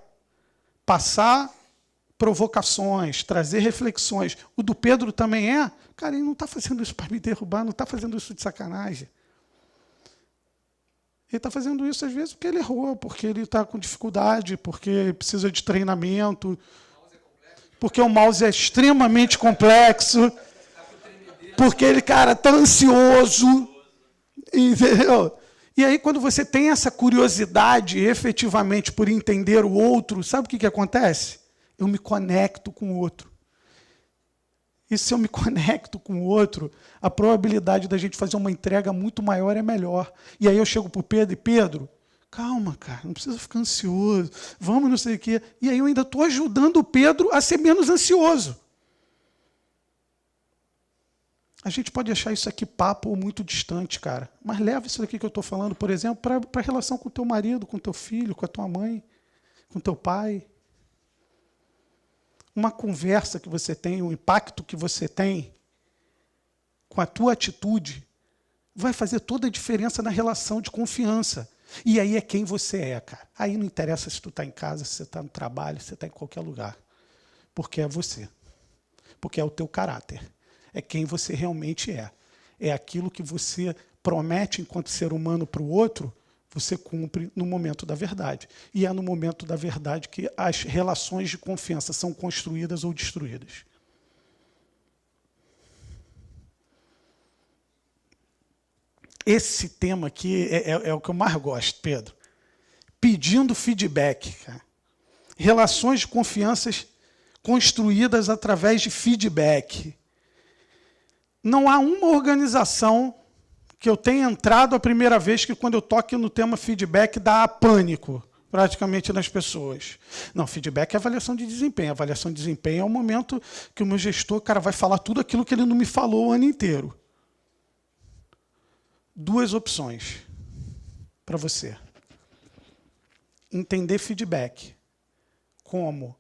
passar provocações, trazer reflexões, o do Pedro também é, cara, ele não está fazendo isso para me derrubar, não está fazendo isso de sacanagem. Ele está fazendo isso, às vezes, porque ele errou, porque ele está com dificuldade, porque precisa de treinamento, porque o mouse é extremamente complexo, porque ele, cara, está ansioso, entendeu? E aí, quando você tem essa curiosidade, efetivamente, por entender o outro, sabe o que acontece? Eu me conecto com o outro. E se eu me conecto com o outro, a probabilidade da gente fazer uma entrega muito maior é melhor. E aí eu chego para o Pedro e, Pedro, calma, cara, não precisa ficar ansioso, vamos não sei o quê. E aí eu ainda estou ajudando o Pedro a ser menos ansioso. A gente pode achar isso aqui papo muito distante, cara. Mas leva isso daqui que eu estou falando, por exemplo, para a relação com o teu marido, com o teu filho, com a tua mãe, com o teu pai. Uma conversa que você tem, um impacto que você tem com a tua atitude vai fazer toda a diferença na relação de confiança. E aí é quem você é, cara. Aí não interessa se tu está em casa, se você está no trabalho, se você está em qualquer lugar. Porque é você. Porque é o teu caráter. É quem você realmente é. É aquilo que você promete enquanto ser humano para o outro, você cumpre no momento da verdade. E é no momento da verdade que as relações de confiança são construídas ou destruídas. Esse tema aqui é o que eu mais gosto, Pedro. Pedindo feedback, cara. Relações de confiança construídas através de feedback. Não há uma organização que eu tenha entrado a primeira vez que, quando eu toque no tema feedback, dá pânico, praticamente, nas pessoas. Não, feedback é avaliação de desempenho. Avaliação de desempenho é o momento que o meu gestor, cara, vai falar tudo aquilo que ele não me falou o ano inteiro. 2 opções para você. Entender feedback como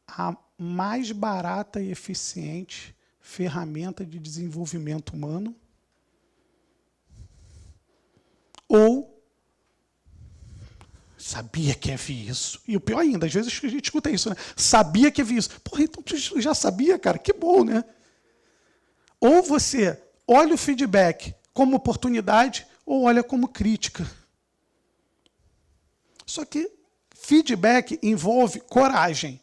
a mais barata e eficiente ferramenta de desenvolvimento humano, ou Sabia que havia isso. E o pior ainda, às vezes a gente escuta isso, né? Sabia que havia isso. Porra, então tu já sabia, cara? Que bom, né? Ou você olha o feedback como oportunidade, ou olha como crítica. Só que feedback envolve coragem.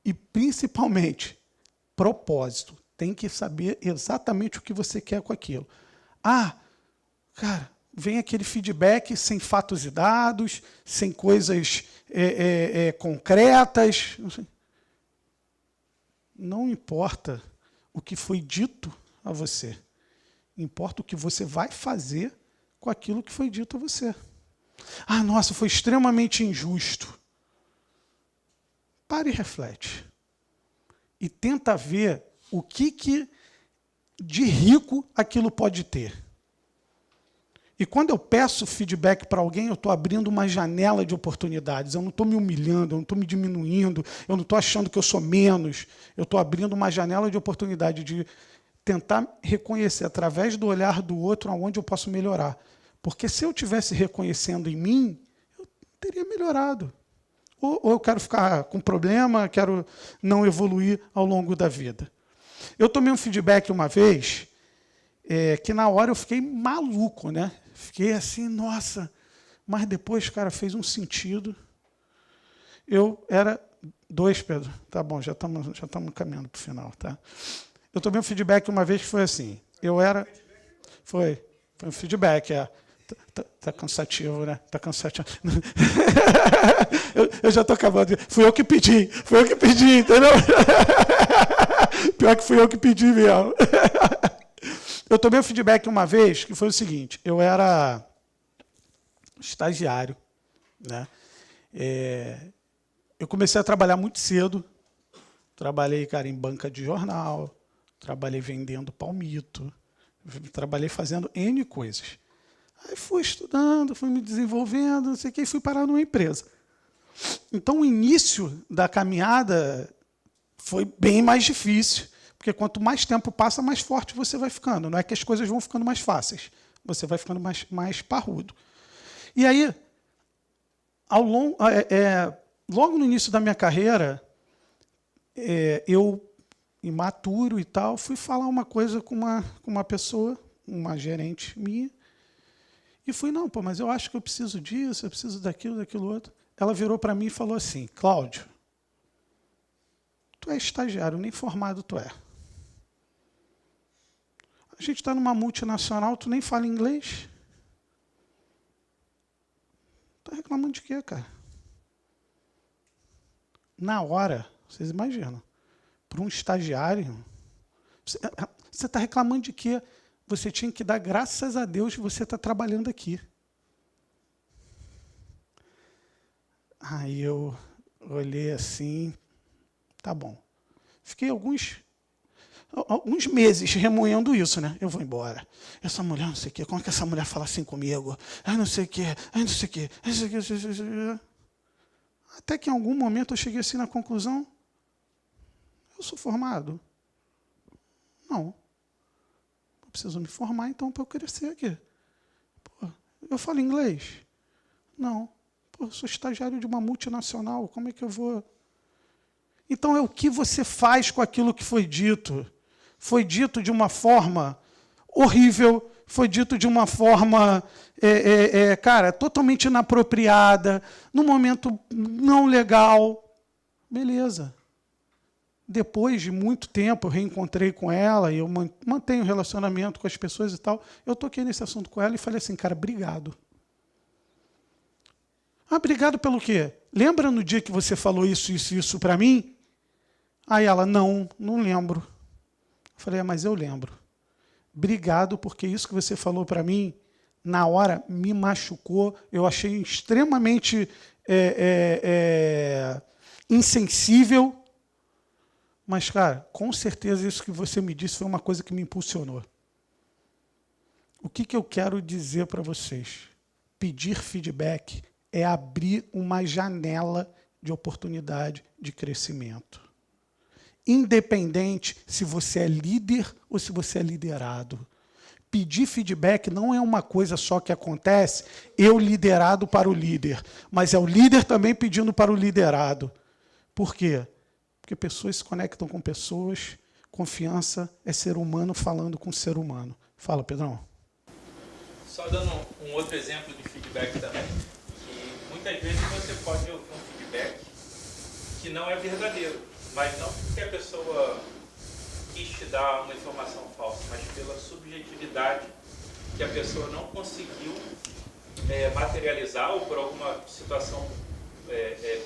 E, principalmente, propósito. Tem que saber exatamente o que você quer com aquilo. Ah, cara, vem aquele feedback sem fatos e dados, sem coisas concretas. Não importa o que foi dito a você. Importa o que você vai fazer com aquilo que foi dito a você. Ah, nossa, foi extremamente injusto. Pare e reflete. E tenta ver o que de rico aquilo pode ter. E quando eu peço feedback para alguém, eu estou abrindo uma janela de oportunidades. Eu não estou me humilhando, eu não estou me diminuindo, eu não estou achando que eu sou menos. Eu estou abrindo uma janela de oportunidade de tentar reconhecer, através do olhar do outro, aonde eu posso melhorar. Porque se eu estivesse reconhecendo em mim, eu teria melhorado. Ou eu quero ficar com problema, quero não evoluir ao longo da vida. Eu tomei um feedback uma vez, que na hora eu fiquei maluco, né? Fiquei assim, nossa. Mas depois, cara, fez um sentido. Eu era... 2, Pedro. Tá bom, já estamos caminhando para o final, tá? Eu tomei um feedback uma vez que foi assim. Eu era... Foi um feedback, Tá cansativo, né? Tá cansativo. eu já estou acabando. Fui eu que pedi, entendeu? Pior que fui eu que pedi mesmo. Eu tomei um feedback uma vez que foi o seguinte: eu era estagiário, né? Eu comecei a trabalhar muito cedo. Trabalhei, cara, em banca de jornal, trabalhei vendendo palmito, trabalhei fazendo N coisas. Aí fui estudando, fui me desenvolvendo, não sei o que, e fui parar numa empresa. Então, o início da caminhada foi bem mais difícil, porque quanto mais tempo passa, mais forte você vai ficando. Não é que as coisas vão ficando mais fáceis, você vai ficando mais parrudo. E aí, logo no início da minha carreira, eu, imaturo e tal, fui falar uma coisa com uma pessoa, uma gerente minha, e fui, não, mas eu acho que eu preciso disso, eu preciso daquilo outro. Ela virou para mim e falou assim: Cláudio, tu é estagiário, nem formado tu é. A gente está numa multinacional, tu nem fala inglês. Está reclamando de quê, cara? Na hora, vocês imaginam, para um estagiário, você está reclamando de quê? Você tinha que dar graças a Deus que você está trabalhando aqui. Aí eu olhei assim, tá bom. Fiquei alguns meses remoendo isso, né? Eu vou embora. Essa mulher, não sei o quê, como é que essa mulher fala assim comigo? Ai, não sei o quê, não sei o quê. Até que em algum momento eu cheguei assim na conclusão: eu sou formado? Não. Eu preciso me formar, então, para eu crescer aqui. Pô, eu falo inglês? Não. Pô, eu sou estagiário de uma multinacional, como é que eu vou... Então, é o que você faz com aquilo que foi dito. Foi dito de uma forma horrível, foi dito de uma forma, cara, totalmente inapropriada, num momento não legal. Beleza. Depois de muito tempo, eu reencontrei com ela, e eu mantenho relacionamento com as pessoas e tal. Eu toquei nesse assunto com ela e falei assim: cara, obrigado. Ah, obrigado pelo quê? Lembra no dia que você falou isso para mim? Aí ela: não lembro. Eu falei: mas eu lembro. Obrigado, porque isso que você falou para mim, na hora, me machucou. Eu achei extremamente insensível. Mas, cara, com certeza isso que você me disse foi uma coisa que me impulsionou. O que eu quero dizer para vocês? Pedir feedback é abrir uma janela de oportunidade de crescimento. Independente se você é líder ou se você é liderado. pedir feedback não é uma coisa só que acontece, eu liderado para o líder, mas é o líder também pedindo para o liderado. Por quê? Porque pessoas se conectam com pessoas, confiança é ser humano falando com ser humano. Fala, Pedrão. Só dando um outro exemplo de feedback também, que muitas vezes você pode ouvir um feedback que não é verdadeiro, mas não porque a pessoa quis te dar uma informação falsa, mas pela subjetividade que a pessoa não conseguiu materializar ou por alguma situação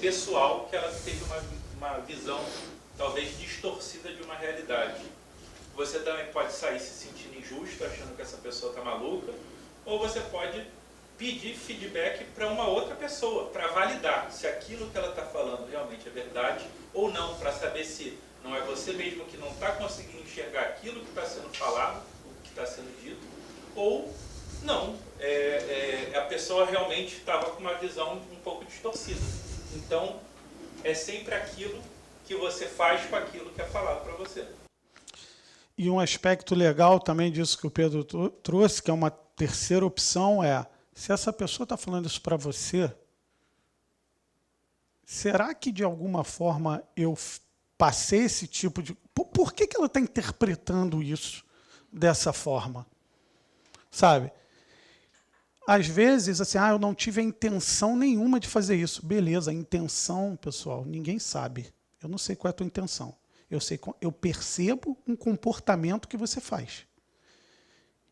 pessoal que ela teve uma visão talvez distorcida de uma realidade. Você também pode sair se sentindo injusto, achando que essa pessoa está maluca, ou você pode pedir feedback para uma outra pessoa, para validar se aquilo que ela está falando realmente é verdade ou não, para saber se não é você mesmo que não está conseguindo enxergar aquilo que está sendo falado, o que está sendo dito, ou não, a pessoa realmente estava com uma visão um pouco distorcida. Então, é sempre aquilo que você faz com aquilo que é falado para você. E um aspecto legal também disso que o Pedro trouxe, que é uma terceira opção, é se essa pessoa está falando isso para você, será que de alguma forma eu passei esse tipo de... Por que ela está interpretando isso dessa forma? Sabe? Às vezes, assim, eu não tive a intenção nenhuma de fazer isso. Beleza, a intenção, pessoal, ninguém sabe. Eu não sei qual é a tua intenção. Eu percebo um comportamento que você faz.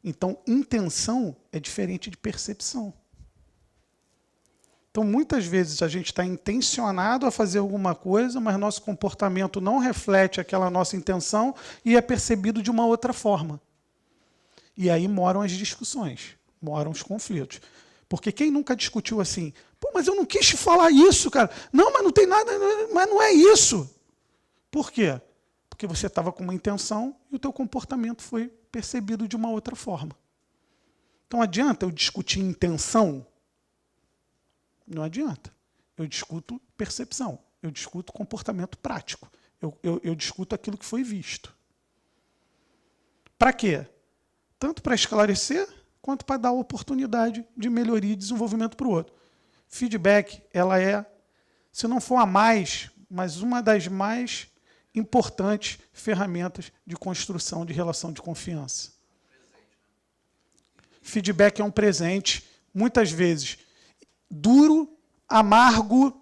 Então, intenção é diferente de percepção. Então, muitas vezes a gente está intencionado a fazer alguma coisa, mas nosso comportamento não reflete aquela nossa intenção e é percebido de uma outra forma. E aí moram as discussões, moram os conflitos. Porque quem nunca discutiu assim, pô, mas eu não quis te falar isso, cara. Não, mas não tem nada, mas não é isso. Por quê? Porque você estava com uma intenção e o teu comportamento foi percebido de uma outra forma. Então, adianta eu discutir intenção? Não adianta. Eu discuto percepção, eu discuto comportamento prático, eu discuto aquilo que foi visto. Para quê? Tanto para esclarecer, quanto para dar oportunidade de melhoria e desenvolvimento para o outro. Feedback, ela é, se não for a mais, mas uma das mais importantes ferramentas de construção de relação de confiança. Feedback é um presente, muitas vezes duro, amargo,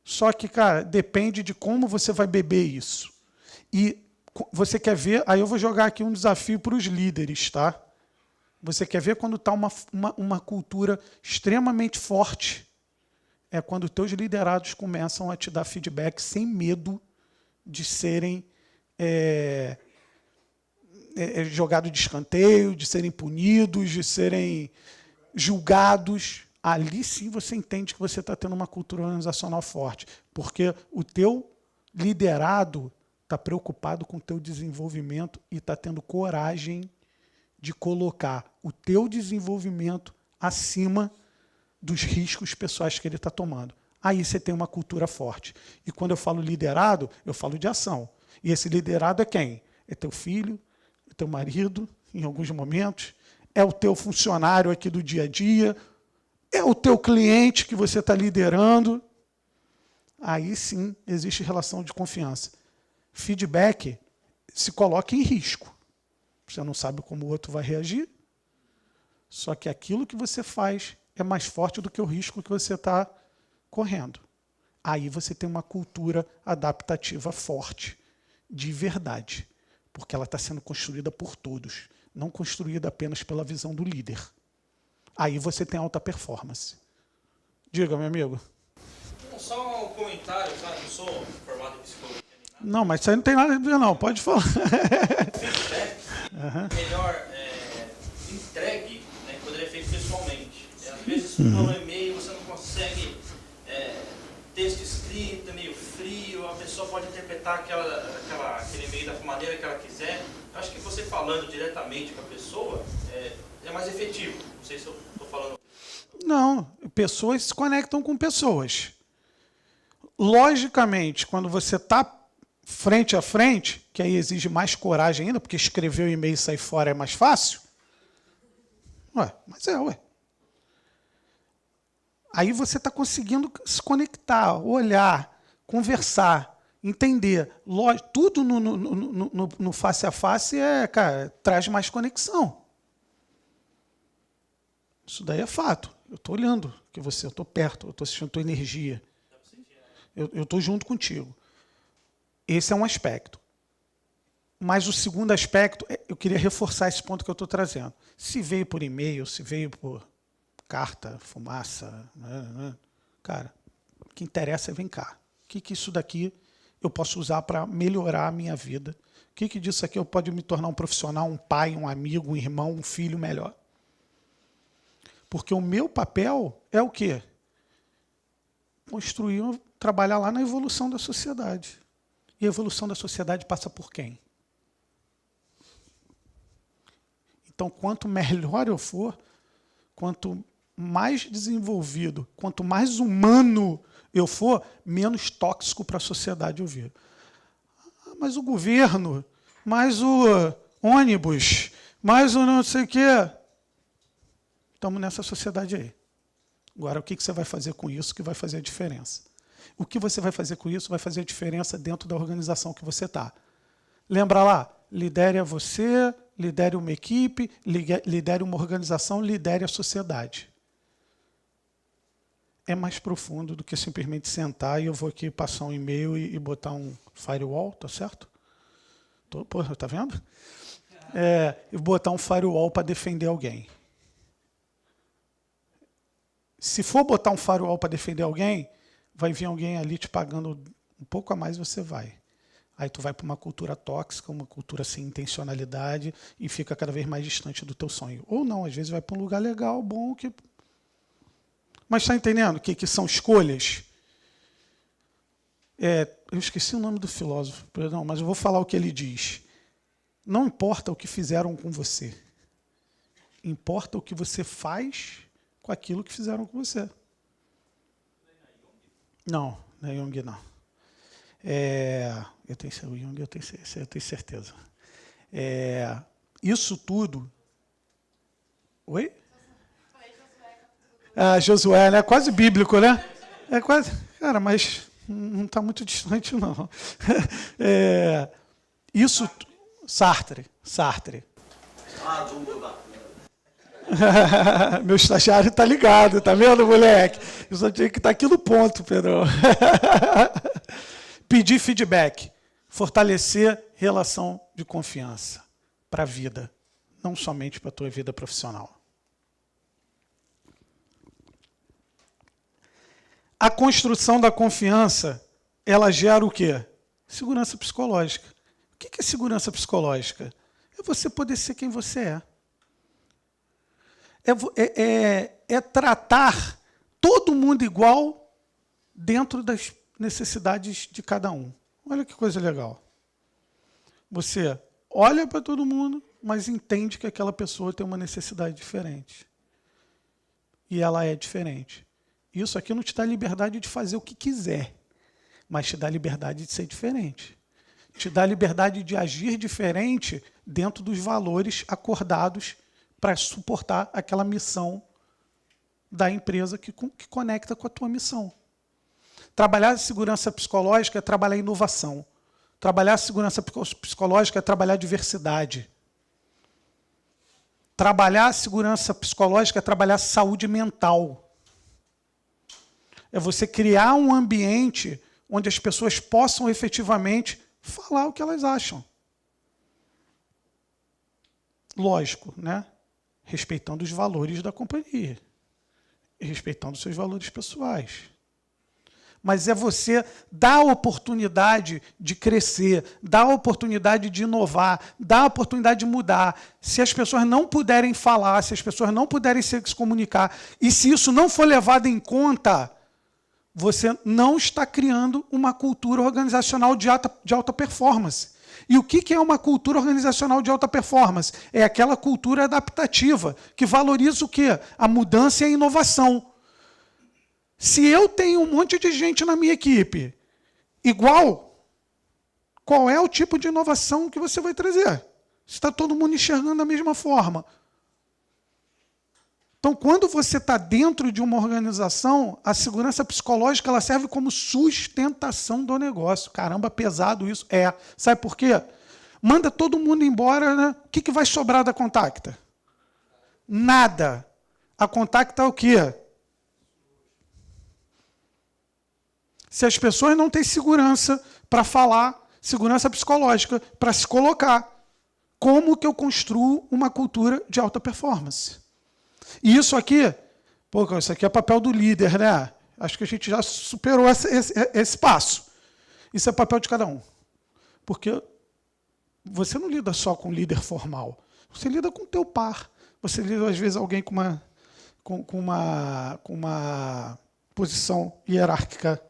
só que, cara, depende de como você vai beber isso. E você quer ver, aí eu vou jogar aqui um desafio para os líderes, tá? Você quer ver quando está uma cultura extremamente forte? É quando os teus liderados começam a te dar feedback sem medo de serem jogados de escanteio, de serem punidos, de serem julgados. Ali sim você entende que você está tendo uma cultura organizacional forte, porque o teu liderado está preocupado com o teu desenvolvimento e está tendo coragem de colocar o teu desenvolvimento acima dos riscos pessoais que ele está tomando. Aí você tem uma cultura forte. E quando eu falo liderado, eu falo de ação. E esse liderado é quem? É teu filho, é teu marido, em alguns momentos, é o teu funcionário aqui do dia a dia, é o teu cliente que você está liderando. Aí sim existe relação de confiança. Feedback se coloca em risco. Você não sabe como o outro vai reagir, só que aquilo que você faz é mais forte do que o risco que você está correndo. Aí você tem uma cultura adaptativa forte, de verdade, porque ela está sendo construída por todos, não construída apenas pela visão do líder. Aí você tem alta performance. Diga, meu amigo. Só um comentário, tá? Eu sou formado em psicologia. Não, mas isso aí não tem nada a ver, não. Pode falar. Feedback, melhor entregue, né, quando ele é feito pessoalmente. Às vezes, por um e-mail, você não consegue texto escrito, é meio frio, a pessoa pode interpretar aquele e-mail da maneira que ela quiser. Eu acho que você falando diretamente com a pessoa é mais efetivo. Não sei se eu estou falando. Não, pessoas se conectam com pessoas. Logicamente, quando você está frente a frente, que aí exige mais coragem ainda, porque escrever o e-mail e sair fora é mais fácil, Ué, mas ué. Aí você está conseguindo se conectar, olhar, conversar, entender. Lógico, tudo no face a face cara, traz mais conexão. Isso daí é fato. Eu estou olhando que eu estou perto, eu estou sentindo a tua energia. Eu estou junto contigo. Esse é um aspecto. Mas o segundo aspecto, eu queria reforçar esse ponto que eu estou trazendo. Se veio por e-mail, se veio por carta, fumaça, cara, o que interessa é vem cá. O que isso daqui eu posso usar para melhorar a minha vida? O que disso aqui eu pode me tornar um profissional, um pai, um amigo, um irmão, um filho melhor? Porque o meu papel é o quê? Construir, trabalhar lá na evolução da sociedade. E a evolução da sociedade passa por quem? Então, quanto melhor eu for, quanto mais desenvolvido, quanto mais humano eu for, menos tóxico para a sociedade eu vir. Mas o governo, mais o ônibus, mais o não sei o quê. Estamos nessa sociedade aí. Agora, o que você vai fazer com isso que vai fazer a diferença? O que você vai fazer com isso vai fazer a diferença dentro da organização que você está. Lembra lá? Lidere a você, lidere uma equipe, lidere uma organização, lidere a sociedade. É mais profundo do que simplesmente sentar e eu vou aqui passar um e-mail e botar um firewall, tá certo? Tá vendo? E botar um firewall para defender alguém. Se for botar um firewall para defender alguém, vai vir alguém ali te pagando um pouco a mais, você vai. Aí tu vai para uma cultura tóxica, uma cultura sem intencionalidade e fica cada vez mais distante do teu sonho. Ou não, às vezes vai para um lugar legal, bom, que... Mas está entendendo que são escolhas? Eu esqueci o nome do filósofo, perdão, mas eu vou falar o que ele diz. Não importa o que fizeram com você. Importa o que você faz com aquilo que fizeram com você. Não é Jung, não. Eu tenho Jung, eu tenho certeza. Isso tudo... Oi? Josué, né? Quase bíblico, né? É quase... Cara, mas não está muito distante, não. Isso... Sartre. Meu estagiário está ligado, tá vendo, moleque? Eu só tinha que estar aqui no ponto, Pedro. Pedir feedback. Fortalecer relação de confiança para a vida, não somente para a tua vida profissional. A construção da confiança, ela gera o quê? Segurança psicológica. O que é segurança psicológica? É você poder ser quem você é. É tratar todo mundo igual dentro das necessidades de cada um. Olha que coisa legal. Você olha para todo mundo, mas entende que aquela pessoa tem uma necessidade diferente. E ela é diferente. Isso aqui não te dá liberdade de fazer o que quiser, mas te dá liberdade de ser diferente. Te dá liberdade de agir diferente dentro dos valores acordados para suportar aquela missão da empresa que conecta com a tua missão. Trabalhar segurança psicológica é trabalhar inovação. Trabalhar segurança psicológica é trabalhar diversidade. Trabalhar segurança psicológica é trabalhar saúde mental. É você criar um ambiente onde as pessoas possam efetivamente falar o que elas acham. Lógico, né? Respeitando os valores da companhia. E respeitando os seus valores pessoais. Mas é você dar a oportunidade de crescer, dar a oportunidade de inovar, dar a oportunidade de mudar. Se as pessoas não puderem falar, se as pessoas não puderem se comunicar, e se isso não for levado em conta, você não está criando uma cultura organizacional de alta performance. E o que é uma cultura organizacional de alta performance? É aquela cultura adaptativa, que valoriza o quê? A mudança e a inovação. Se eu tenho um monte de gente na minha equipe igual, qual é o tipo de inovação que você vai trazer? Se está todo mundo enxergando da mesma forma. Então, quando você está dentro de uma organização, a segurança psicológica ela serve como sustentação do negócio. Caramba, pesado isso. É. Sabe por quê? Manda todo mundo embora, né? O que vai sobrar da Contacta? Nada. A Contacta é o quê? Se as pessoas não têm segurança para falar, segurança psicológica, para se colocar, como que eu construo uma cultura de alta performance? E isso aqui, pô, isso aqui é papel do líder, né? Acho que a gente já superou esse passo. Isso é papel de cada um. Porque você não lida só com líder formal. Você lida com o teu par. Você lida, às vezes, alguém com uma posição hierárquica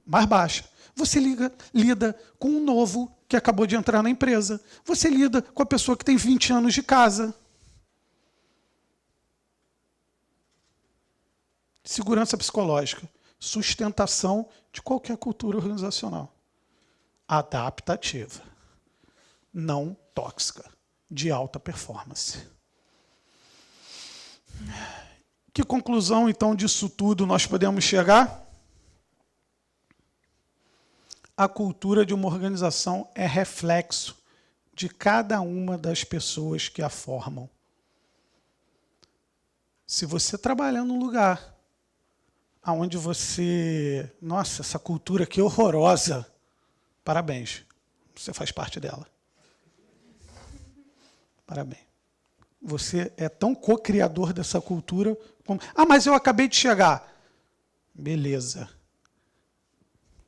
mais baixa. Você lida com um novo que acabou de entrar na empresa. Você lida com a pessoa que tem 20 anos de casa. Segurança psicológica, sustentação de qualquer cultura organizacional. Adaptativa, não tóxica, de alta performance. Que conclusão, então, disso tudo nós podemos chegar? A cultura de uma organização é reflexo de cada uma das pessoas que a formam. Se você trabalhar num lugar onde você... Nossa, essa cultura aqui é horrorosa. Parabéns, você faz parte dela. Parabéns. Você é tão co-criador dessa cultura como... Ah, mas eu acabei de chegar. Beleza.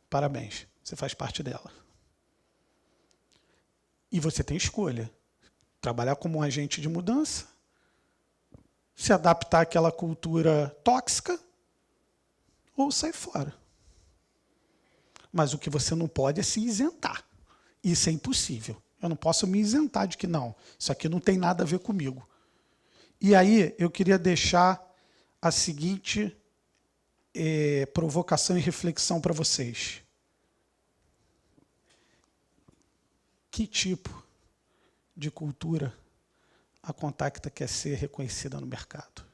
Parabéns, você faz parte dela. E você tem escolha. Trabalhar como um agente de mudança, se adaptar àquela cultura tóxica, ou sair fora. Mas o que você não pode é se isentar. Isso é impossível. Eu não posso me isentar de que não, isso aqui não tem nada a ver comigo. E aí eu queria deixar a seguinte provocação e reflexão para vocês. Que tipo de cultura a Contacta quer ser reconhecida no mercado?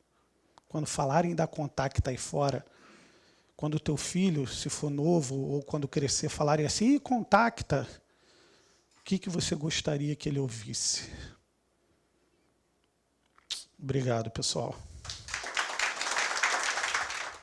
Quando falarem da Contacta aí fora, quando o teu filho, se for novo, ou quando crescer, falarem assim, Contacta, o que você gostaria que ele ouvisse? Obrigado, pessoal.